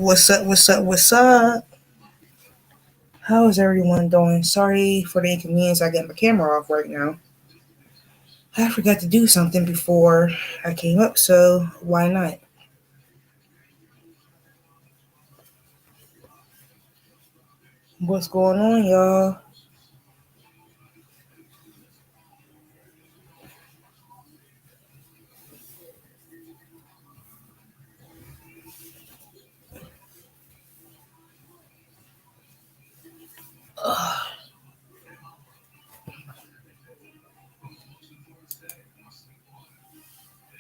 What's up? What's up? What's up? How is everyone doing? Sorry for the inconvenience. I got my camera off right now. I forgot to do something before I came up, so why not? What's going on, y'all?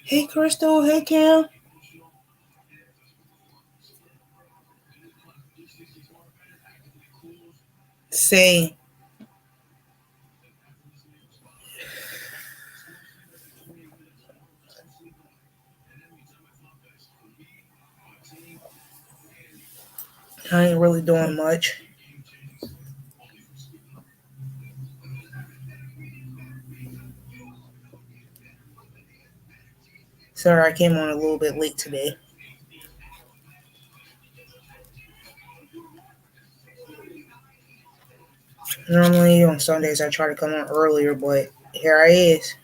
Hey, Crystal. Hey, Cam. Say, I ain't really doing much. Sorry, I came on a little bit late today. Normally on Sundays I try to come on earlier, but here I is.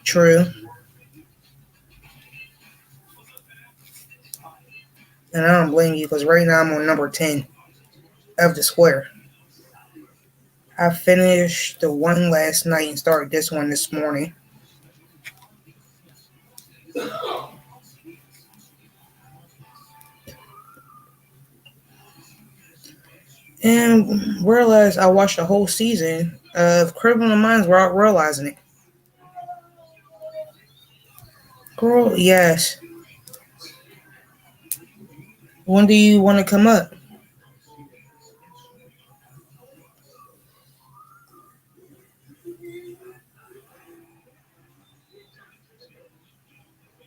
True, and I don't blame you because right now I'm on number 10 of the square. I finished the one last night and started this one this morning. And realized I watched a whole season of Criminal Minds without realizing it. Girl, yes. When do you want to come up?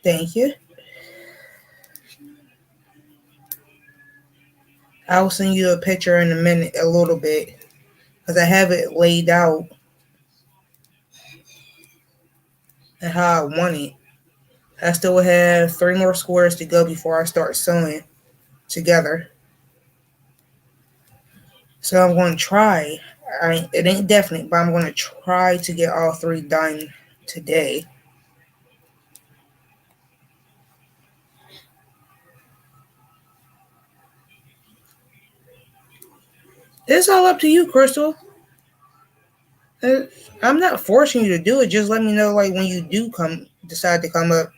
Thank you. I'll send you a picture in a minute, a little bit, because I have it laid out and how I want it. I still have 3 more squares to go before I start sewing together. So I'm going to try. It ain't definite, but I'm going to try to get all 3 done today. It's all up to you, Crystal. Uh, I'm not forcing you to do it. Just let me know, like, when you do decide to come up.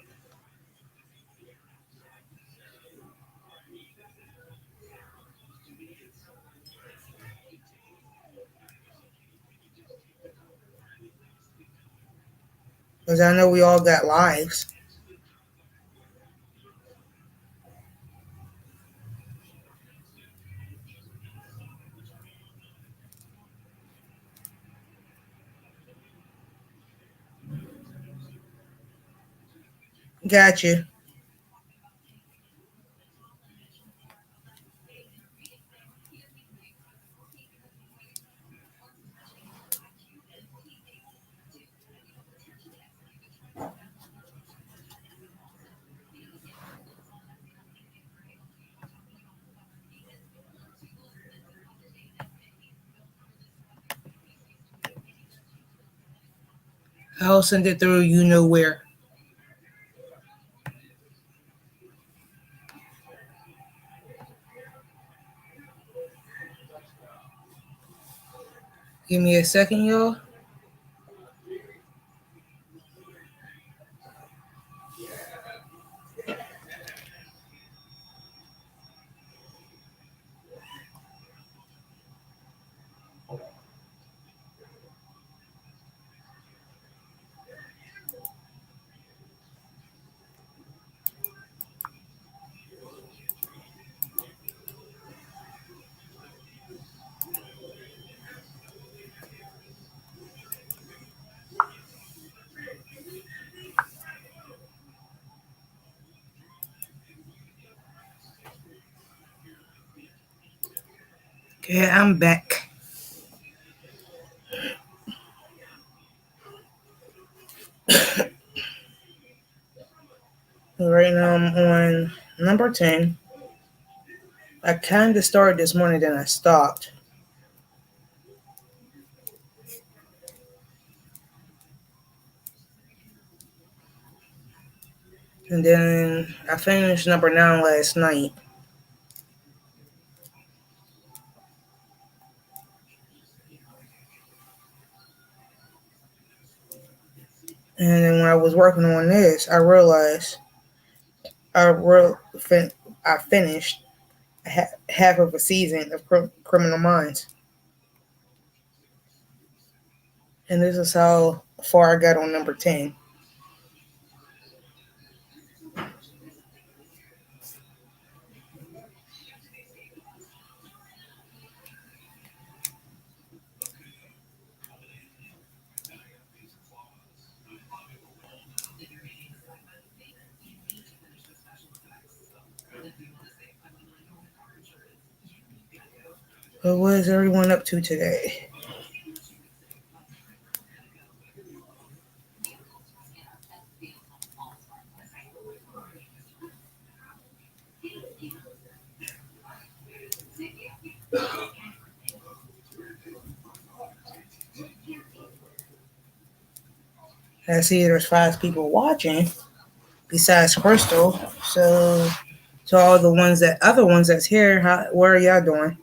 Because I know we all got lives. Got you. I'll send it through you know where. Give me a second, y'all. Okay, I'm back. right now I'm on number 10. I kind of started this morning, then I stopped. And then I finished number 9 last night. And then when I was working on this, I realized I wrote, I finished half of a season of Criminal Minds. And this is how far I got on number 10. But what is everyone up to today? I see there's 5 people watching besides Crystal. So to all the other ones that's here, what are y'all doing?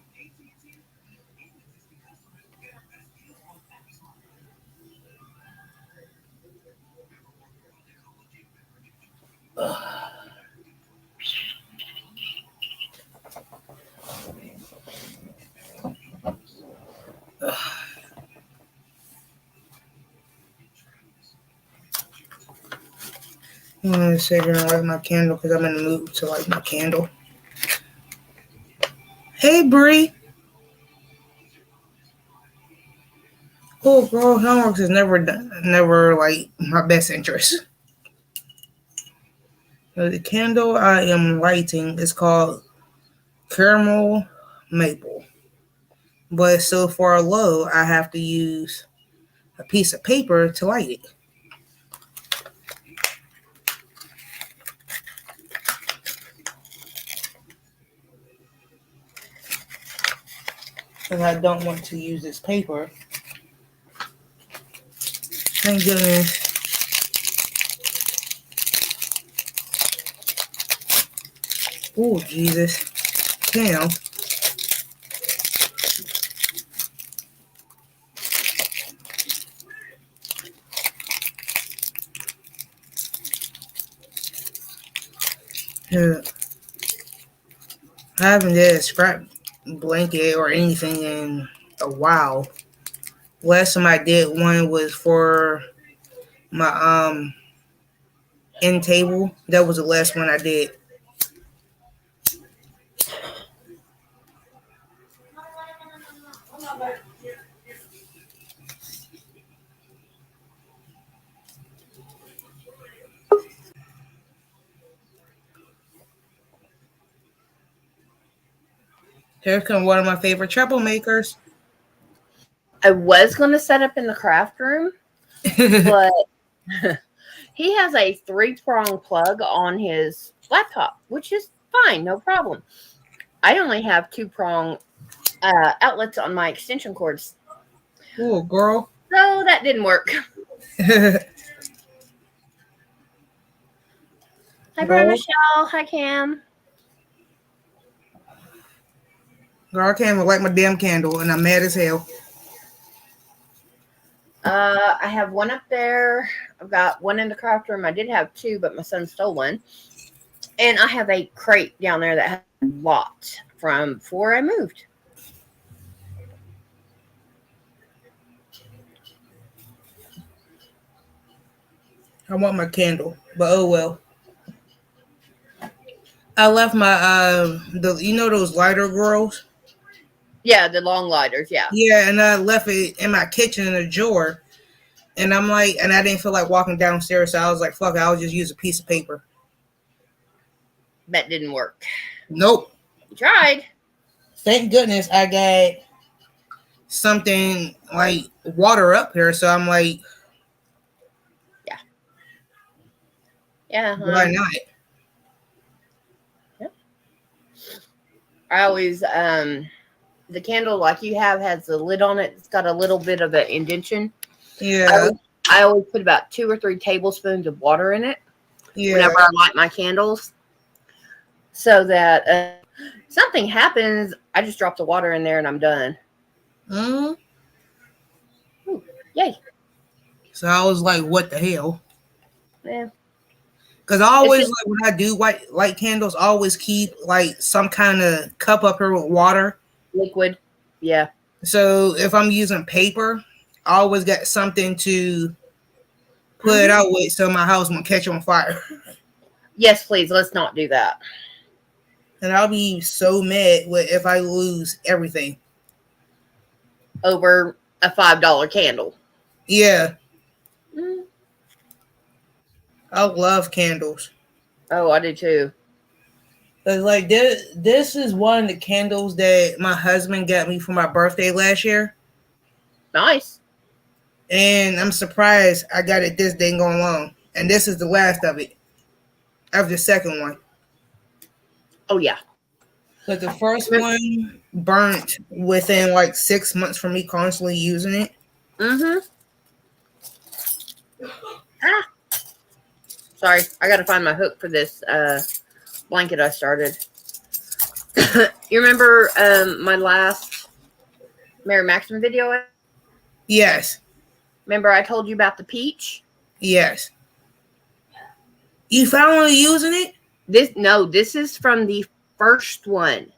I'm gonna sit here and light my candle because I'm in the mood to light my candle. Hey, Bree. Oh, girl, homework is never like my best interest. So the candle I am lighting is called Caramel Maple, but it's so far low I have to use a piece of paper to light it. Because I don't want to use this paper. Thank goodness. Oh, Jesus. Damn. Yeah. I haven't did a scrap blanket or anything in a while. Last time I did one was for my end table. That was the last one I did. Here comes one of my favorite troublemakers. I was going to set up in the craft room, but he has a 3-prong plug on his laptop, which is fine, no problem. I only have 2-prong outlets on my extension cords. Oh, girl. So that didn't work. Hi, Brian girl, Michelle. Hi, Cam. girl, I can't even light my damn candle, and I'm mad as hell. I have one up there. I've got one in the craft room. I did have 2, but my son stole one. And I have a crate down there that has a lot from before I moved. I want my candle, but oh well. I left my those lighter girls. Yeah, the long lighters. Yeah, Yeah, and I left it in my kitchen in a drawer. And I'm like, and I didn't feel like walking downstairs, so I was like, fuck it, I'll just use a piece of paper. that didn't work. Nope. You tried. Thank goodness I got something like water up here, so I'm like, Yeah. why not? I always the candle like you have has a lid on it. It's got a little bit of an indentation. I Yeah, always, I always put about 2 or 3 tablespoons of water in it yeah. whenever I light my candles, so that something happens, I just drop the water in there and I'm done. Mm. Ooh, yay! So I was like, what the hell? Yeah, Because I it's always just like when I do light candles, I always keep like some kind of cup up here with water. liquid. Yeah. So if I'm using paper, I always got something to put it Hmm. out with so my house won't catch on fire. Yes, please. Let's not do that. And I'll be so mad with if I lose everything. Over a $5 candle. Yeah, Mm. I love candles. Oh, I do too. Cause like this is one of the candles that my husband got me for my birthday last year, Nice. and I'm surprised I got it this dang on long. And this is the last of it, of the second one. Oh yeah. But the first one burnt within like 6 months from me constantly using it. Mm-hmm. Ah, sorry. I got to find my hook for this blanket I started. You remember my last Mary Maxim video? Yes, Remember I told you about the peach? yes. You finally using it? This is from the first one.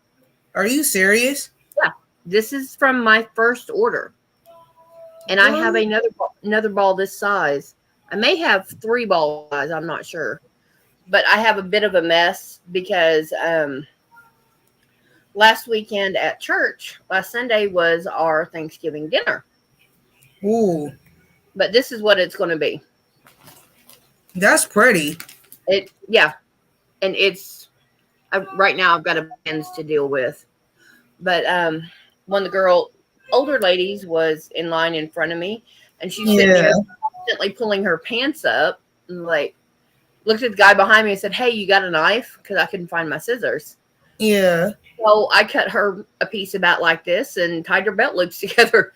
Are you serious? Yeah. This is from my first order. And I have What? another ball this size. I may have 3 ball size, I'm not sure. But I have a bit of a mess because last weekend at church, last Sunday was our Thanksgiving dinner. Ooh, But this is what it's going to be. that's pretty. Yeah, and right now I've got a plans to deal with. But one of the older ladies was in line in front of me, and she's sitting Yeah, there constantly pulling her pants up, and like looked at the guy behind me and said, "Hey, you got a knife?" Because I couldn't find my scissors. yeah. So I cut her a piece about like this and tied her belt loops together.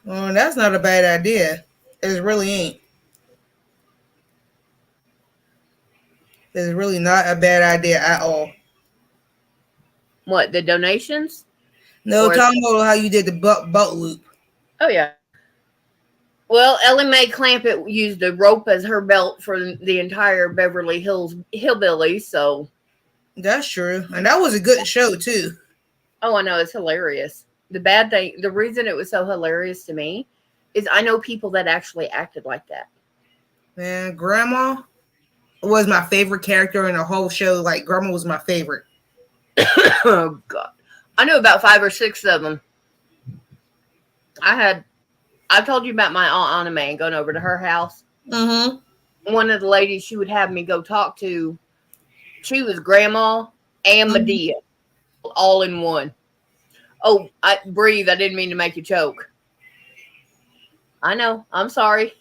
Well, that's not a bad idea. It really ain't. It's really not a bad idea at all. What, the donations? No, Or talking about how you did the butt loop. oh yeah. Well, Ellie Mae Clampett used a rope as her belt for the entire Beverly Hills Hillbillies. So, That's true, and that was a good show too. oh, I know it's hilarious. The reason it was so hilarious to me, is I know people that actually acted like that. Man, Grandma was my favorite character in the whole show. Like Grandma was my favorite. Oh God, I knew about 5 or 6 of them. I've told you about my aunt Anna Mae and going over to her house. Mm-hmm. One of the ladies she would have me go talk to, she was Grandma and Mm-hmm. Medea all in one. Oh, I breathe. I didn't mean to make you choke. I know. I'm sorry.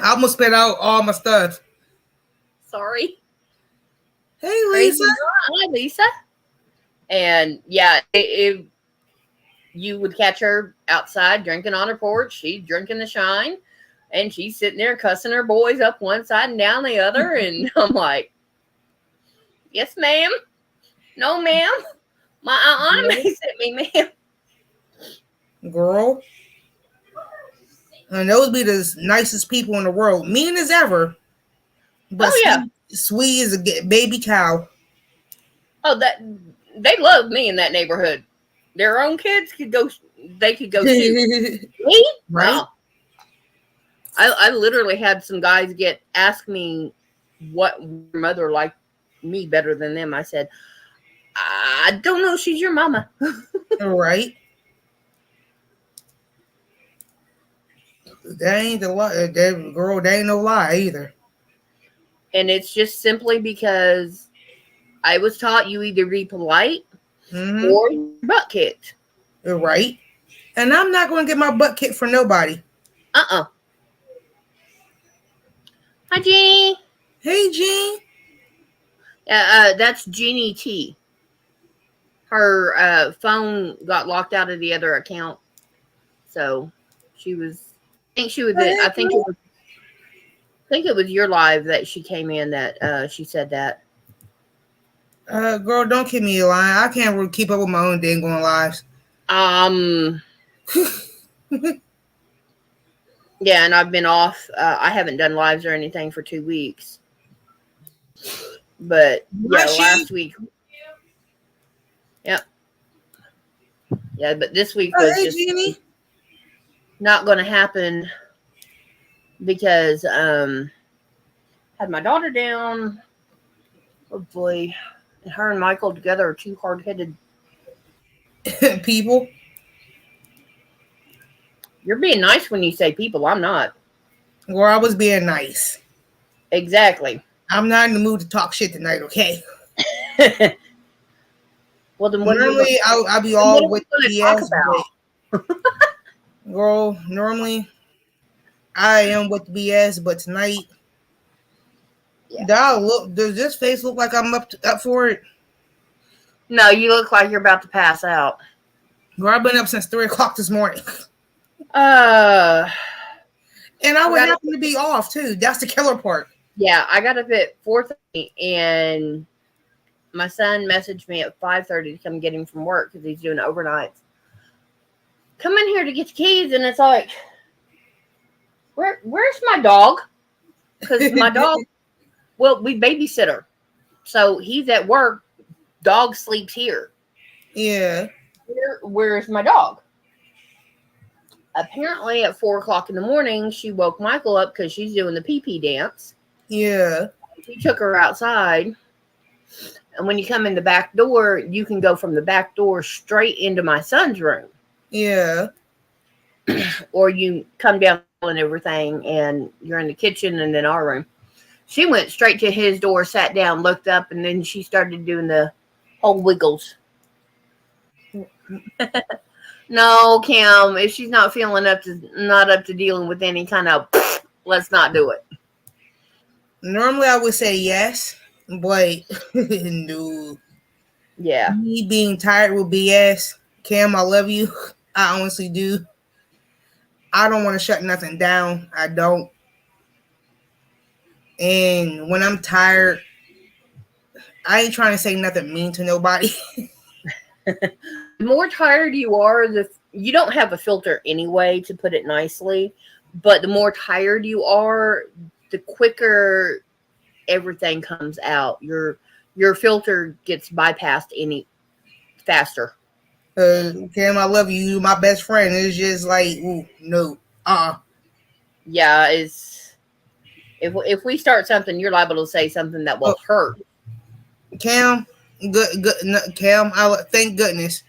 I almost spit out all my stuff. Sorry. Hey, Crazy. Lisa. Hi, Lisa. And yeah, if you would catch her outside drinking on her porch, she's drinking the shine, and she's sitting there cussing her boys up one side and down the other. And I'm like, yes, ma'am. No, ma'am. My aunt Anna Mae sent me, ma'am. Girl, and those be the nicest people in the world, mean as ever, but Oh yeah. sweet as a baby cow. Oh, that they love me in that neighborhood. Their own kids could go. They could go shoot me. Right? I literally had some guys ask me what mother liked me better than them. I said, I don't know. She's your mama. Right. That ain't the lie. That girl, that ain't no lie either. And it's just simply because I was taught you either be polite Mm-hmm. or butt kicked. Right. And I'm not going to get my butt kicked for nobody. Uh-uh. Hi, Jeannie. Hey, Jean. That's Jeannie T. Her phone got locked out of the other account, so she was. I think she was. What the I heck, think it was. I think it was your live that she came in that she said that. girl, don't keep me lying. I can't really keep up with my own dang going lives. Um. Yeah, and I've been off. I haven't done lives or anything for 2 weeks. But yeah, Right, she? last week. Yep. Yeah, but this week was Hey, just Jeannie. not going to happen because had my daughter down. Oh boy, and her and Michael together are two hard headed. People. You're being nice when you say people. I'm not. Girl, I was being nice. Exactly. I'm not in the mood to talk shit tonight, okay? Well, then what are you? Normally, I'll be What all are we with going to talk BS, about? but girl, normally I am with BS, but tonight, Yeah. does this face look like I'm up for it? No, you look like you're about to pass out. Girl, I've been up since 3 o'clock this morning. Uh, And I I would got happen to be off too. That's the killer part. yeah, I got up at 4:30, and my son messaged me at 5:30 to come get him from work because he's doing overnights. Come in here to get the keys, and it's like, where's my dog? Because my dog, well, we babysit her, so he's at work. Dog sleeps here. Yeah, Where's my dog? Apparently, at 4 o'clock in the morning, she woke Michael up because she's doing the pee pee dance. yeah, He took her outside, and when you come in the back door, you can go from the back door straight into my son's room, yeah. or you come down and everything, and you're in the kitchen and then our room. She went straight to his door, sat down, looked up, and then she started doing the whole wiggles. No, Kim, if she's not up to dealing with any kind of, let's not do it. Normally I would say yes, but no. Yeah. Me being tired with BS. Cam, I love you. I honestly do. I don't want to shut nothing down. I don't. And when I'm tired, I ain't trying to say nothing mean to nobody. The more tired you are, the you don't have a filter anyway, to put it nicely. But the more tired you are, the quicker everything comes out. Your filter gets bypassed any faster. Cam, I love you. You my best friend. It's just like, ooh, no. Yeah, it's if we start something, you're liable to say something that Oh, will hurt. Cam, good, no, Cam. Thank goodness.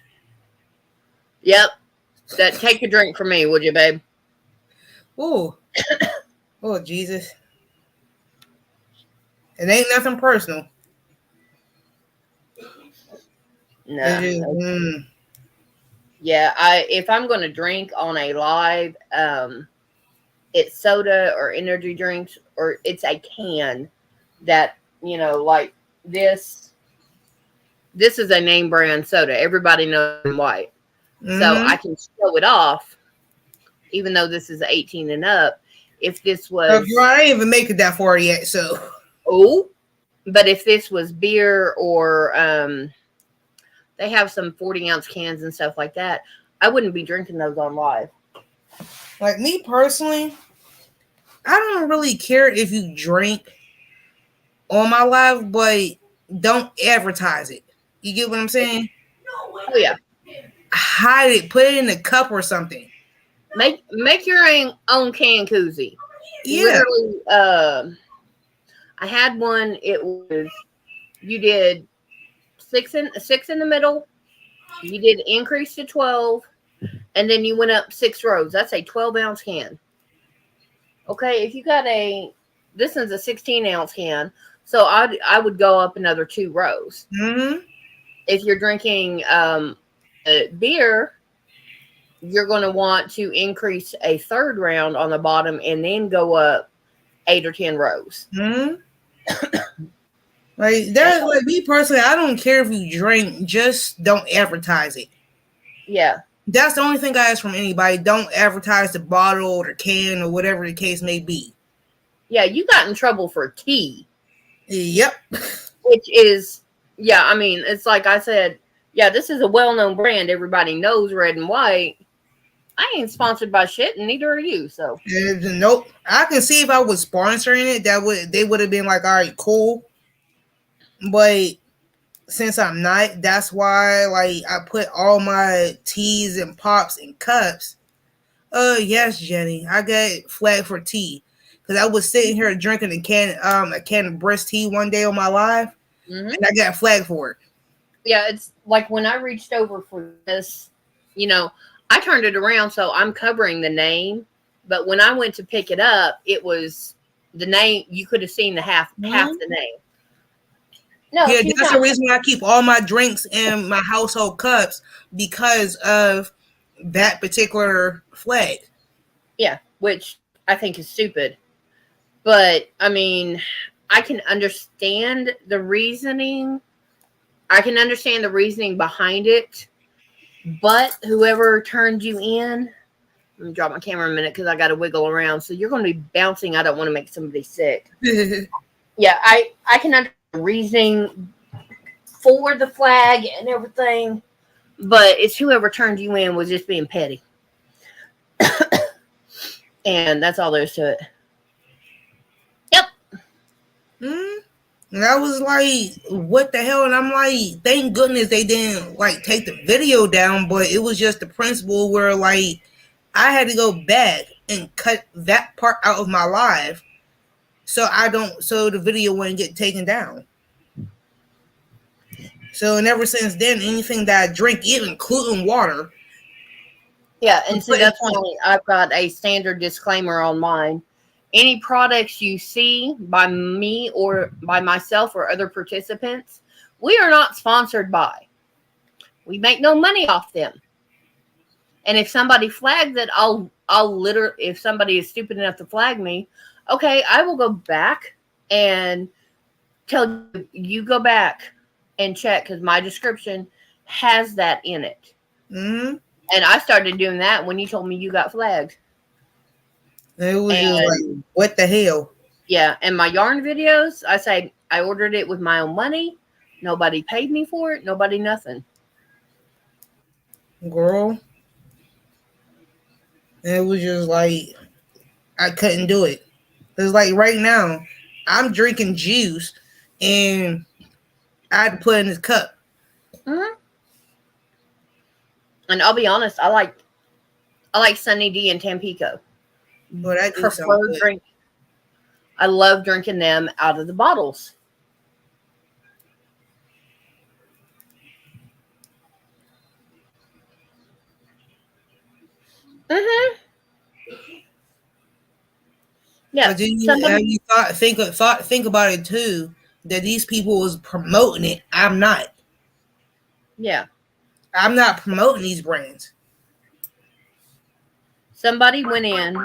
Yep. That take a drink from me, would you, babe? Ooh, oh Jesus. It ain't nothing personal. It's Nah. just, Yeah, I if I'm gonna drink on a live, it's soda or energy drinks, or it's a can that, like this this is a name brand soda. Everybody knows I'm white. So I can show it off, even though this is 18 and up. If this Girl, was I ain't even make it that far yet. So, oh, but if this was beer, or they have some 40-ounce cans and stuff like that, I wouldn't be drinking those on live. like me personally, I don't really care if you drink on my live, but don't advertise it. You get what I'm saying? Oh yeah. Hide it, put it in a cup or something. Make your own can koozie. Yeah, Literally, I had one. It was you did six in the middle. You did increase to 12, and then you went up 6 rows. That's a 12-ounce can. Okay, if you got this one's a 16-ounce can, so I would go up another 2 rows. If you're drinking beer, you're going to want to increase a third round on the bottom and then go up 8 or 10 rows. Hmm. Like that, like me personally, I don't care if you drink, just don't advertise it. Yeah. That's the only thing I ask from anybody. Don't advertise the bottle or the can or whatever the case may be. Yeah, you got in trouble for tea, Yep. which is, yeah, I mean, it's like I said, yeah, this is a well known brand. Everybody knows red and white. I ain't sponsored by shit, and neither are you. So, Nope. I can see if I was sponsoring it, that would they would have been like, all right, cool. But since I'm not, that's why like I put all my teas and pops in cups. Yes, Jenny, I got flagged for tea because I was sitting here drinking a can of breast tea one day on my live, hmm, and I got flagged for it. yeah, it's like when I reached over for this, you know, I turned it around so I'm covering the name, but when I went to pick it up, it was the name. You could have seen the half Mhm. the name. No, Yeah, she's that's not. the reason why I keep all my drinks in my household cups because of that particular flag. Yeah, which I think is stupid. But I mean, I can understand the reasoning. I can understand the reasoning behind it. But whoever turned you in, let me drop my camera a minute because I got to wiggle around. So you're going to be bouncing. I don't want to make somebody sick. Yeah, I can understand the reasoning for the flag and everything, but it's whoever turned you in was just being petty, and that's all there is to it. Yep. Hmm. And I was like, what the hell? And I'm like, thank goodness they didn't like take the video down, but it was just the principle where like I had to go back and cut that part out of my live so the video wouldn't get taken down. So and ever since then, anything that I drink, even including water, Yeah, I'm and see, putting that's why I've got a standard disclaimer on mine. Any products you see by me or by myself or other participants, we are not sponsored by. We make no money off them. And if somebody flags it, I'll literally, if somebody is stupid enough to flag me, okay, I will go back and tell you, you go back and check because my description has that in it. mm-hmm. And I started doing that when you told me you got flagged. It was just like, And what the hell, yeah, and my yarn videos, I say I ordered it with my own money. Nobody paid me for it. Nobody nothing. girl? And it was just like I couldn't do it. It's like right now, I'm drinking juice, and I had to put in this cup. Hmm. And I'll be honest, I like Sunny D and Tampico. Well, that do sound Preferred good. drink. I love drinking them out of the bottles. Hmm. Yeah, But then you have somebody. you think about it too that these people was promoting it. I'm not. Yeah, I'm not promoting these brands. somebody went in.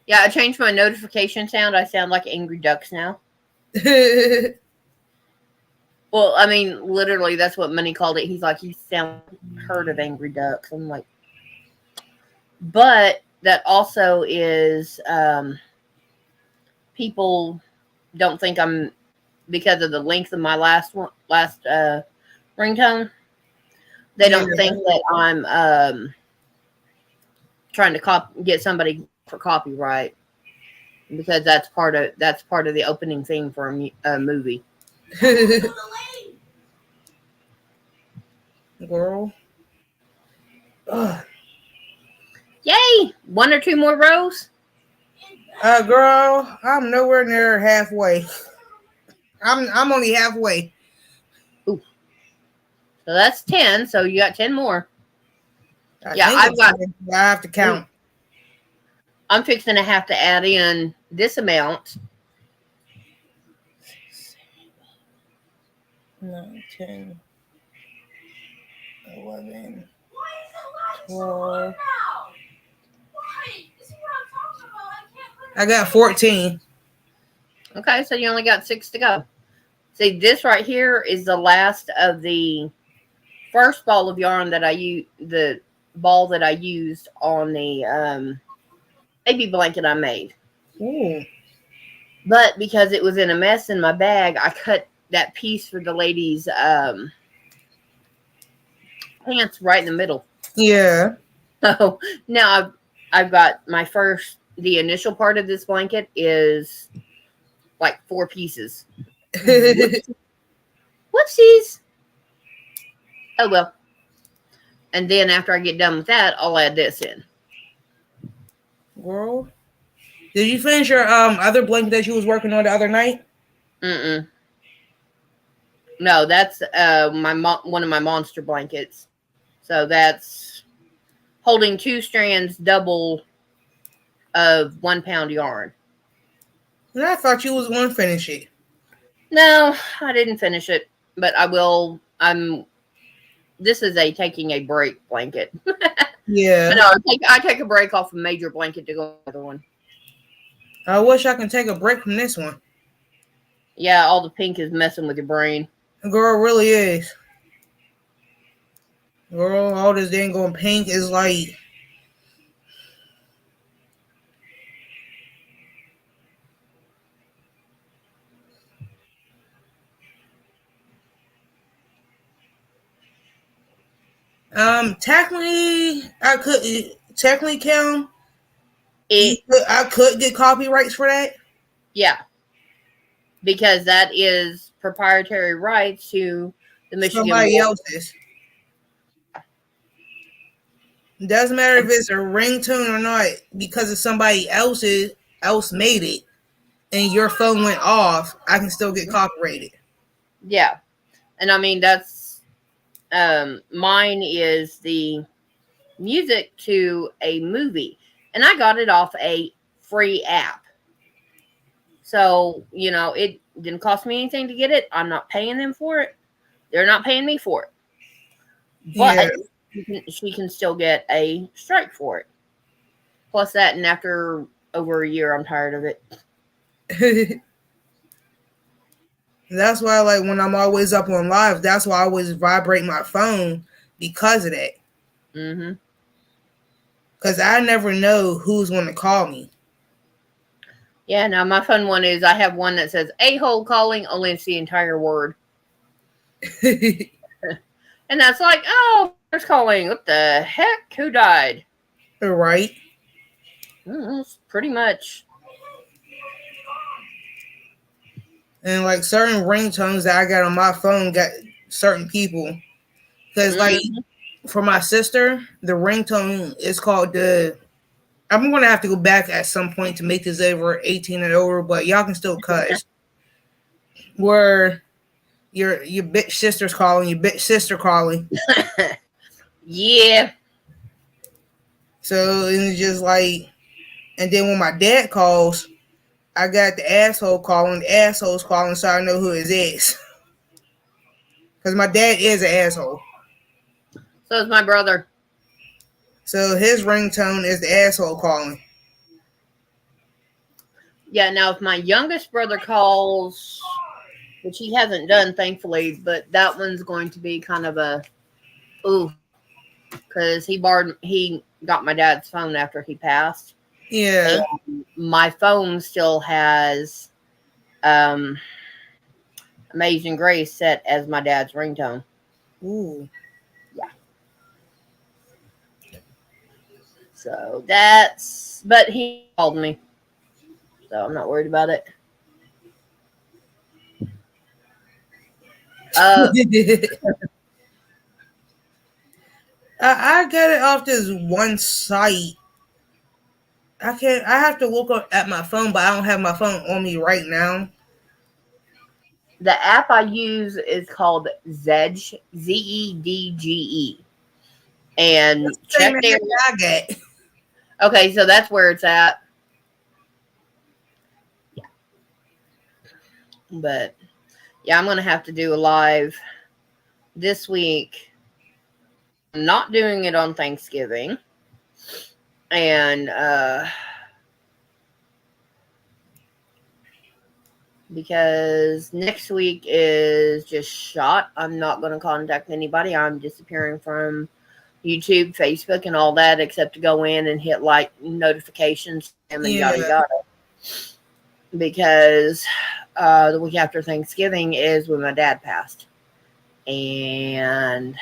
Yeah, I changed my notification sound. I sound like angry ducks now. Well, I mean, literally, that's what Money called it. He's like, you sound like a herd of angry ducks. I'm like, but that also is people don't think I'm because of the length of my last ringtone. They Yeah. don't think that I'm trying to get somebody for copyright because that's part of the opening theme for a movie. Girl. Ugh. Yay! One or two more rows. Girl, I'm nowhere near halfway. I'm only halfway. Ooh, so that's 10. So you got 10 more. I Yeah, think I've it's got. I have to count. I'm fixing to have to add in this amount. 9, 10, 11, 12. I got 14. Okay, so you only got 6 to go. See, this right here is the last of the first ball of yarn that I used, the ball that I used on the baby blanket I made. Ooh. But because it was in a mess in my bag, I cut that piece for the lady's pants right in the middle. Yeah. So now I've got my first, the initial part of this blanket is like 4 pieces. Whoops, whoopsies. Oh well. And then after I get done with that, I'll add this in. Girl, did you finish your other blanket that you was working on the other night? Mm-mm. No, that's one of my monster blankets. So that's holding 2 strands double of 1 pound yarn. And I thought you was going to finish it. No, I didn't finish it, but I will. This is a taking a break blanket. Yeah. No, I take a break off a major blanket to go to the other one. I wish I can take a break from this one. Yeah, all the pink is messing with your brain. Girl, really is. Girl, all this dang going pink is like. Technically, I could technically count. It I could get copyrights for that. Yeah, because that is proprietary rights to the Michigan Somebody board. else's. Doesn't matter if it's a ringtone or not, because if somebody else's else made it and your phone went off, I can still get copyrighted. Yeah, and I mean that's mine is the music to a movie, and I got it off a free app. So it didn't cost me anything to get it. I'm not paying them for it. They're not paying me for it. Yeah. But she can still get a strike for it. Plus that, and after over a year, I'm tired of it. That's why, like, when I'm always up on live, that's why I always vibrate my phone because of that. Mm-hmm. Because I never know who's going to call me. Yeah, now my fun one is I have one that says a-hole calling, only it's the entire word. And that's like, oh, there's calling. What the heck? Who died? Right. That's pretty much. And, like, certain ringtones that I got on my phone got certain people. Because, like, Mm-hmm. for my sister, the ringtone is called the. I'm going to have to go back at some point to make this over 18 and over, but y'all can still cuss. Where your bitch sister's calling, your bitch sister calling. Yeah. So it's just like, and then when my dad calls, I got the asshole calling, the asshole's calling, so I know who it is. Because my dad is an asshole. So is my brother. So his ringtone is the asshole calling. Yeah, now if my youngest brother calls, which he hasn't done, thankfully, but that one's going to be kind of a ooh, because he got my dad's phone after he passed, Yeah. and my phone still has um, Amazing Grace set as my dad's ringtone. Ooh. Yeah, so but he called me, so I'm not worried about it. Uh, I get it off this one site. I can't. I have to look up at my phone, but I don't have my phone on me right now. the app I use is called Zedge, Zedge, and That's the same check app there. I get. Okay, so that's where it's at. But yeah, I'm gonna have to do a live this week. I'm not doing it on Thanksgiving, and because next week is just shot. I'm not going to contact anybody. I'm disappearing from YouTube, Facebook, and all that, except to go in and hit like notifications, spam, and yada Yeah. yada. Because the week after Thanksgiving is when my dad passed, and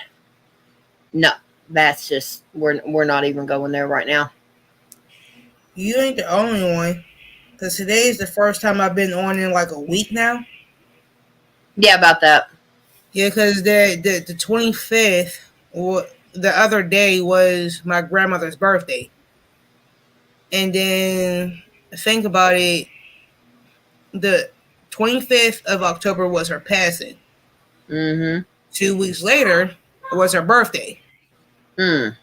no, that's just we're not even going there right now. You ain't the only one. Because today is the first time I've been on in like a week now. Yeah, about that. Yeah, because the 25th, or the other day, was my grandmother's birthday. And then, think about it, the 25th of October was her passing. Mm-hmm. 2 weeks later was her birthday. Mm.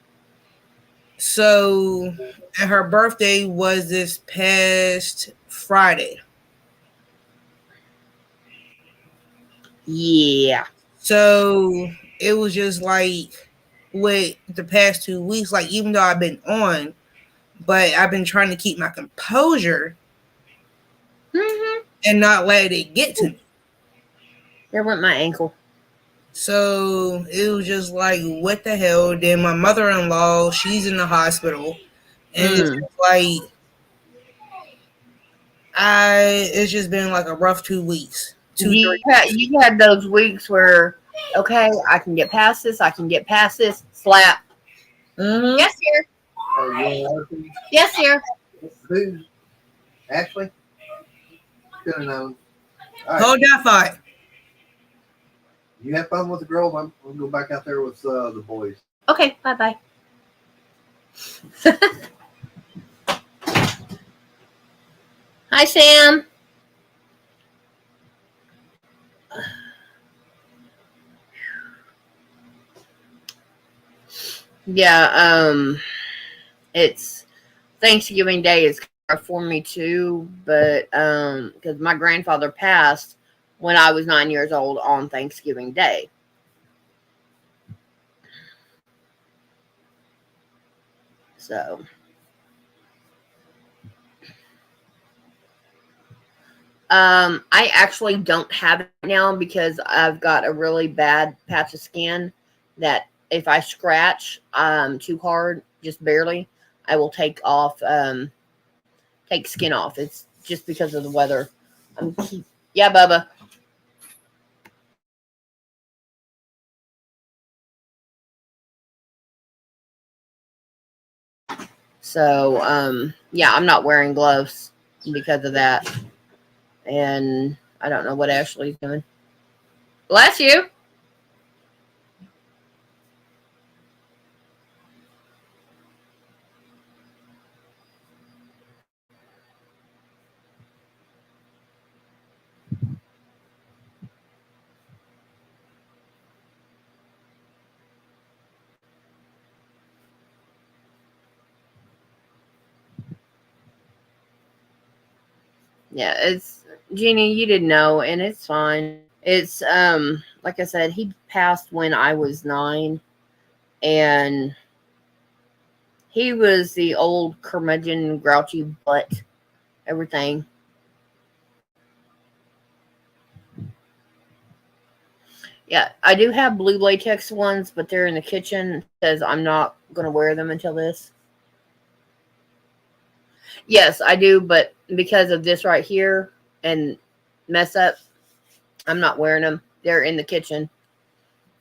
So, and her birthday was this past Friday. Yeah. So, it was just like with the past 2 weeks, like even though I've been on, but I've been trying to keep my composure Mm-hmm. and not let it get to me. There went my ankle. So it was just like, what the hell? Then my mother in law, she's in the hospital, and it's Mm. just like it's just been like a rough 2 weeks, two You three had, weeks. you had those weeks where, okay, I can get past this. I can get past this. Slap. Mm-hmm. Yes, sir. Oh, you want to Yes, sir. who? Ashley? Should have known. All right. Hold that thought. You have fun with the girls. I'm going to go back out there with the boys. Okay. Bye bye. Hi, Sam. Yeah. It's Thanksgiving Day is rough for me too, but because my grandfather passed when I was 9 years old on Thanksgiving Day. So, I actually don't have it now because I've got a really bad patch of skin that if I scratch too hard, just barely, I will take skin off. It's just because of the weather. Yeah, Bubba. So, yeah, I'm not wearing gloves because of that. And I don't know what Ashley's doing. Bless you. Yeah, it's Jeannie, you didn't know, and it's fine. It's like I said, he passed when I was 9, and he was the old curmudgeon, grouchy butt, everything. Yeah, I do have blue latex ones, but they're in the kitchen. It says I'm not gonna wear them until this. Yes, I do, but because of this right here and mess up, I'm not wearing them. They're in the kitchen.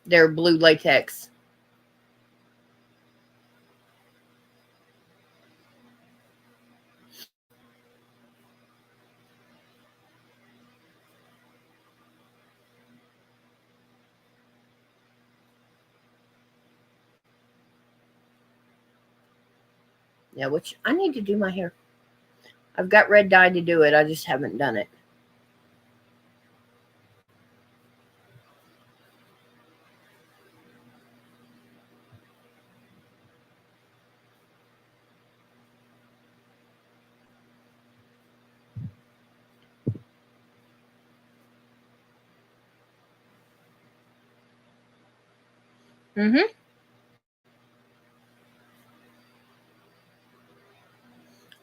They're blue latex. Yeah, which I need to do my hair. I've got red dye to do it. I just haven't done it. Mm-hmm.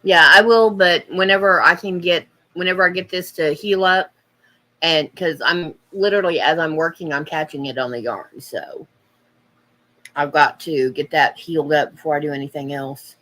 Yeah, I will, but whenever I get this to heal up, And because I'm literally, as I'm working, I'm catching it on the yarn. So I've got to get that healed up before I do anything else.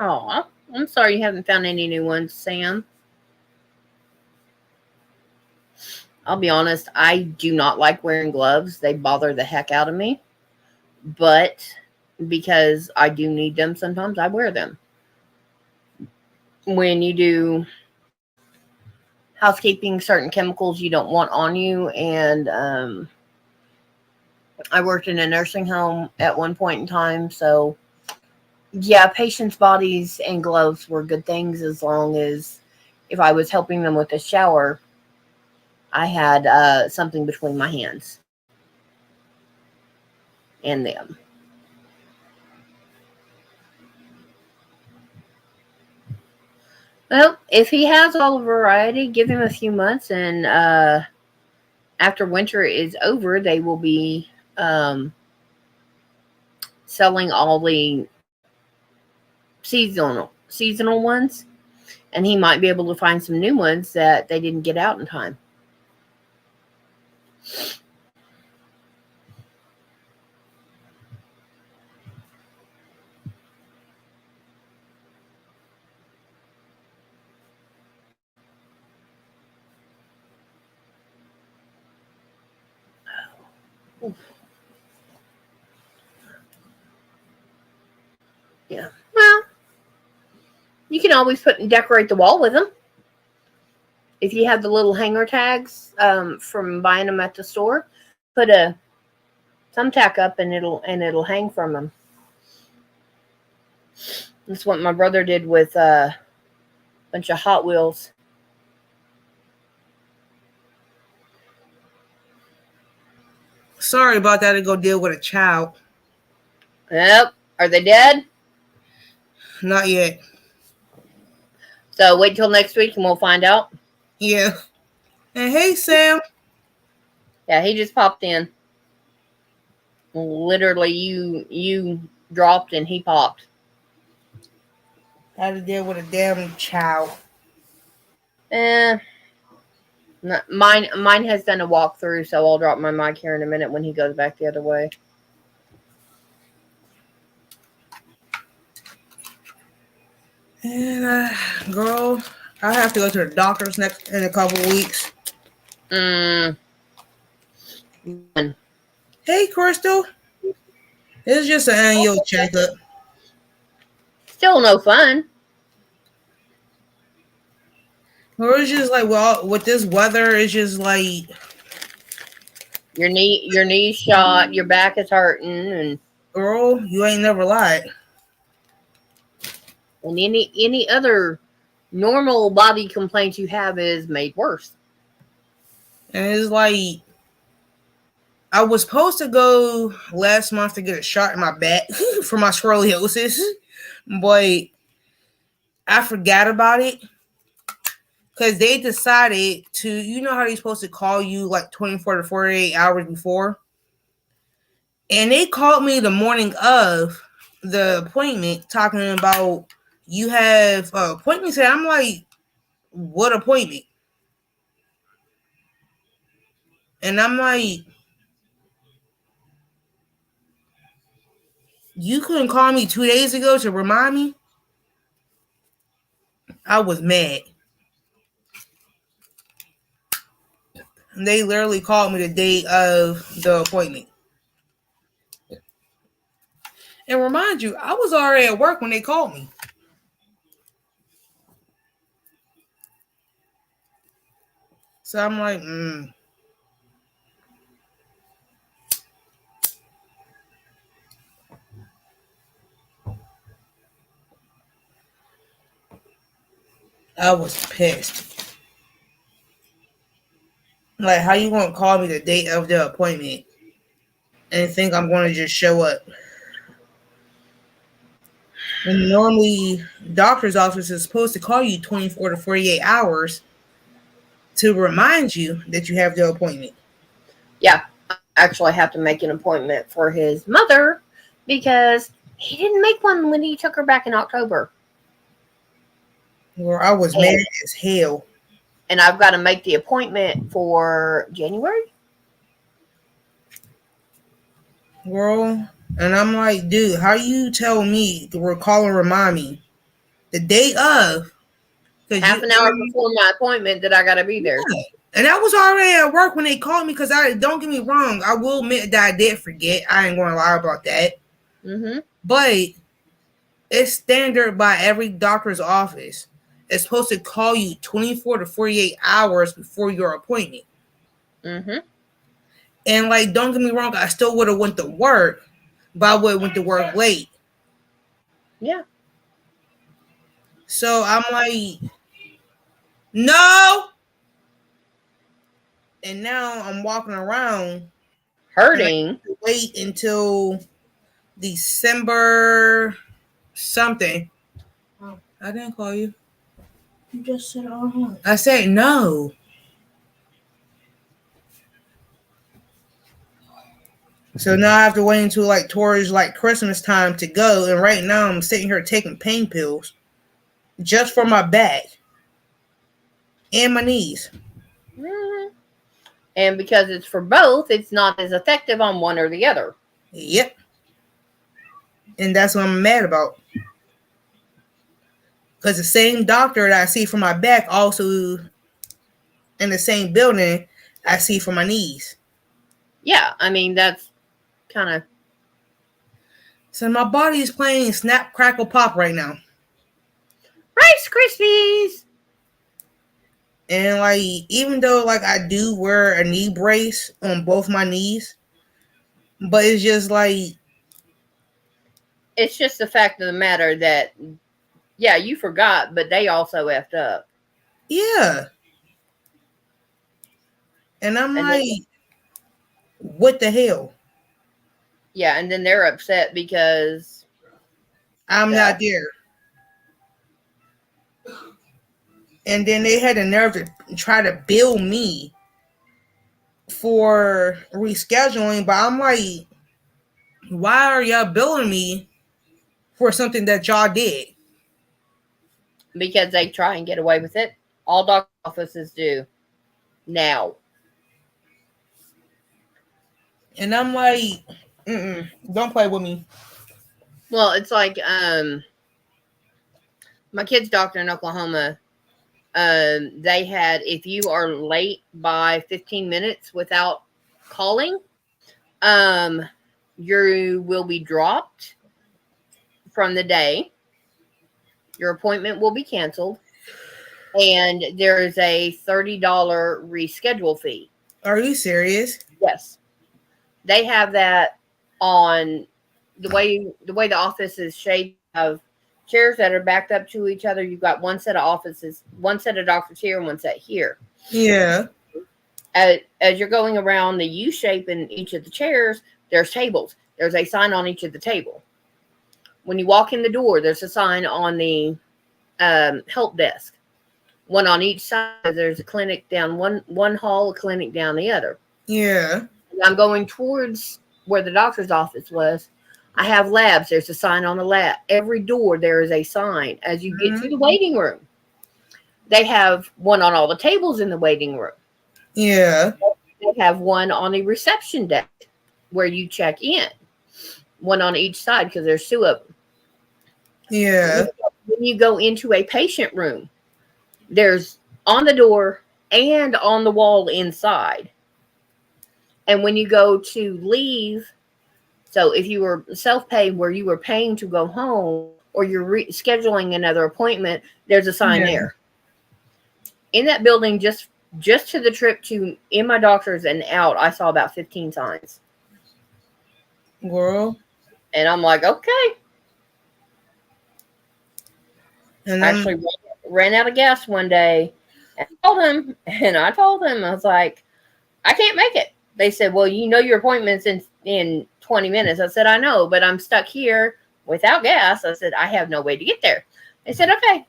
Oh, I'm sorry you haven't found any new ones, Sam. I'll be honest, I do not like wearing gloves. They bother the heck out of me. But because I do need them sometimes, I wear them. When you do housekeeping, certain chemicals you don't want on you, and I worked in a nursing home at one point in time, so yeah, patients' bodies and gloves were good things as long as if I was helping them with a shower, I had something between my hands and them. Well, if he has all the variety, give him a few months, and after winter is over, they will be selling all the seasonal ones, and he might be able to find some new ones that they didn't get out in time. Yeah. Well, you can always put and decorate the wall with them. If you have the little hanger tags from buying them at the store, put a thumbtack up and it'll hang from them. That's what my brother did with a bunch of Hot Wheels. Sorry about that. To go deal with a child. Yep. Are they dead? Not yet. So wait till next week and we'll find out. Yeah. And hey, Sam. Yeah, he just popped in. Literally, you dropped and he popped. Had to deal with a damn child. Eh, mine has done a walkthrough, so I'll drop my mic here in a minute when he goes back the other way. And girl, I have to go to the doctor's next in a couple weeks. Hey, Crystal. It's just an annual checkup. Still no fun. Or it's just like, well, with this weather, it's just like Your knee's shot, your back is hurting, and girl, you ain't never lied. any other normal body complaint you have is made worse. And it's like I was supposed to go last month to get a shot in my back for my scoliosis, but I forgot about it because they decided to, you know how they're supposed to call you like 24 to 48 hours before? And they called me the morning of the appointment talking about you have appointments. And I'm like, what appointment? And I'm like, you couldn't call me 2 days ago to remind me? I was mad. And they literally called me the day of the appointment. And remind you, I was already at work when they called me. So I'm like, I was pissed. Like, how you gonna call me the date of the appointment and think I'm gonna just show up? And normally, doctor's office is supposed to call you 24 to 48 hours to remind you that you have the appointment. Yeah, I actually have to make an appointment for his mother because he didn't make one when he took her back in October. Or I was mad And, as hell. and I've got to make the appointment for January. Girl. And I'm like, dude, how you tell me to recall and remind me the day of? Because you Half an hour before my appointment that I got to be there. yeah. And I was already at work when they called me because I don't get me wrong, I will admit that I did forget. I ain't gonna lie about that. Mm-hmm. But it's standard by every doctor's office. It's supposed to call you 24 to 48 hours before your appointment. Mm-hmm. And like, don't get me wrong, I still would have went to work, but I would have went to work late. Yeah. So I'm like, no. And now I'm walking around and I Hurting. have to wait until December something. Oh, I didn't call you. You just said I said no. So now I have to wait until like towards like Christmas time to go. And right now I'm sitting here taking pain pills just for my back and my knees. Mm-hmm. And because it's for both, it's not as effective on one or the other. Yep. And that's what I'm mad about. Because the same doctor that I see for my back also in the same building I see for my knees. Yeah, I mean, that's kind of So my body is playing snap crackle pop right now. Rice Krispies. And like even though like I do wear a knee brace on both my knees, but it's just like It's just the fact of the matter that, yeah, you forgot, but they also effed up. yeah. And I'm And then, like, what the hell? yeah, and then they're upset because, I'm duh. not there. And then they had the nerve to try to bill me for rescheduling, but I'm like, why are y'all billing me for something that y'all did? Because they try and get away with it. All doctor offices do now. And I'm like, don't play with me. Well, it's like my kid's doctor in Oklahoma. They had, if you are late by 15 minutes without calling, um, you will be dropped from the day. Your appointment will be canceled, and there is a $30 reschedule fee. Are you serious? Yes, they have that on the way the office is shaped. Of chairs that are backed up to each other. You've got one set of offices, one set of doctors here, and one set here. Yeah. As you're going around the U shape in each of the chairs, there's tables. There's a sign on each of the table. When you walk in the door, there's a sign on the help desk. One on each side. There's a clinic down one hall, a clinic down the other. Yeah. I'm going towards where the doctor's office was. I have labs. There's a sign on the lab. Every door there is a sign. As you get to the waiting room, they have one on all the tables in the waiting room. Yeah. They have one on the reception desk where you check in. One on each side because there's two of them. Yeah. When you go into a patient room, there's on the door and on the wall inside. And when you go to leave, so if you were self-pay where you were paying to go home or you're scheduling another appointment, there's a sign there. In that building, just to the trip to in my doctor's and out, I saw about 15 signs. Girl. And I'm like, okay. And I actually ran out of gas one day and I told him, I was like, I can't make it. They said, well, you know your appointment's in 20 minutes. I said, I know, but I'm stuck here without gas. I said, I have no way to get there. They said, okay.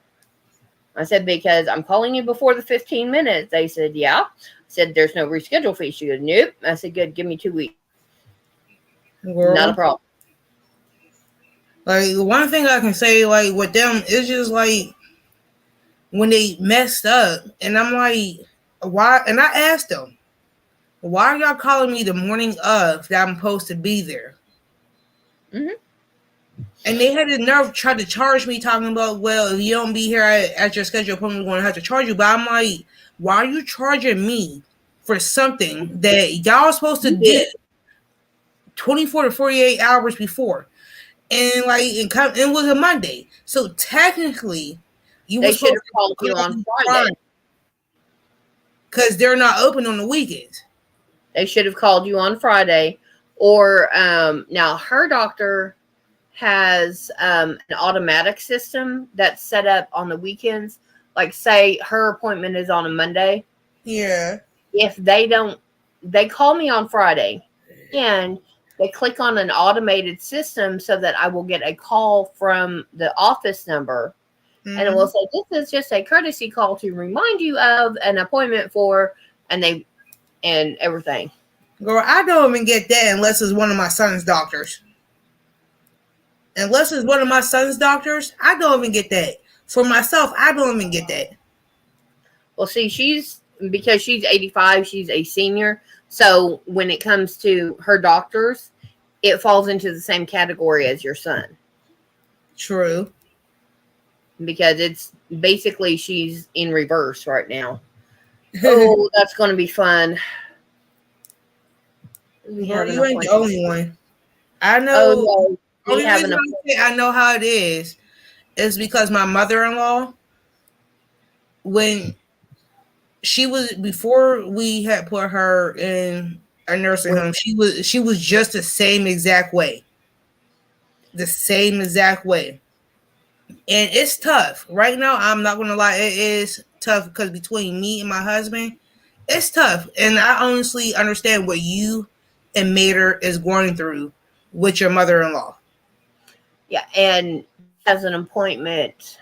I said, because I'm calling you before the 15 minutes. They said, yeah. I said, there's no reschedule fee. She goes, nope. I said, good, give me 2 weeks. Not a Girl, problem. like one thing I can say, like with them, it's just like when they messed up, and I'm like, why? And I asked them, why are y'all calling me the morning of that I'm supposed to be there? Mm-hmm. And they had the nerve to try to charge me, talking about, well, if you don't be here at your scheduled appointment, we're going to have to charge you. But I'm like, why are you charging me for something that y'all are supposed to You do did. 24 to 48 hours before? And like, it was a Monday. So technically, you were They should supposed have called to you call on me Friday. Friday because they're not open on the weekends. They should have called you on Friday. Or now her doctor has an automatic system that's set up on the weekends. Like, say her appointment is on a Monday. Yeah. If they don't, they call me on Friday and they click on an automated system so that I will get a call from the office number, and it will Mm-hmm. say, this is just a courtesy call to remind you of an appointment for, and everything. Girl, I don't even get that unless it's one of my son's doctors. Unless it's one of my son's doctors, I don't even get that. For myself, I don't even get that. Well, see, because she's 85, she's a senior. So when it comes to her doctors, it falls into the same category as your son, True. because it's basically she's in reverse right now. Oh, that's going to be fun. We Girl, have an you ain't the appointment. only one. I Oh, know. no. We Only have an reason appointment. I say I know how it is because my mother-in-law, when she was before we had put her in a nursing home, she was just the same exact way. The same exact way. And it's tough. Right now, I'm not gonna lie, it is tough because between me and my husband, it's tough. And I honestly understand what you and Mater is going through with your mother-in-law. Yeah, and has an appointment,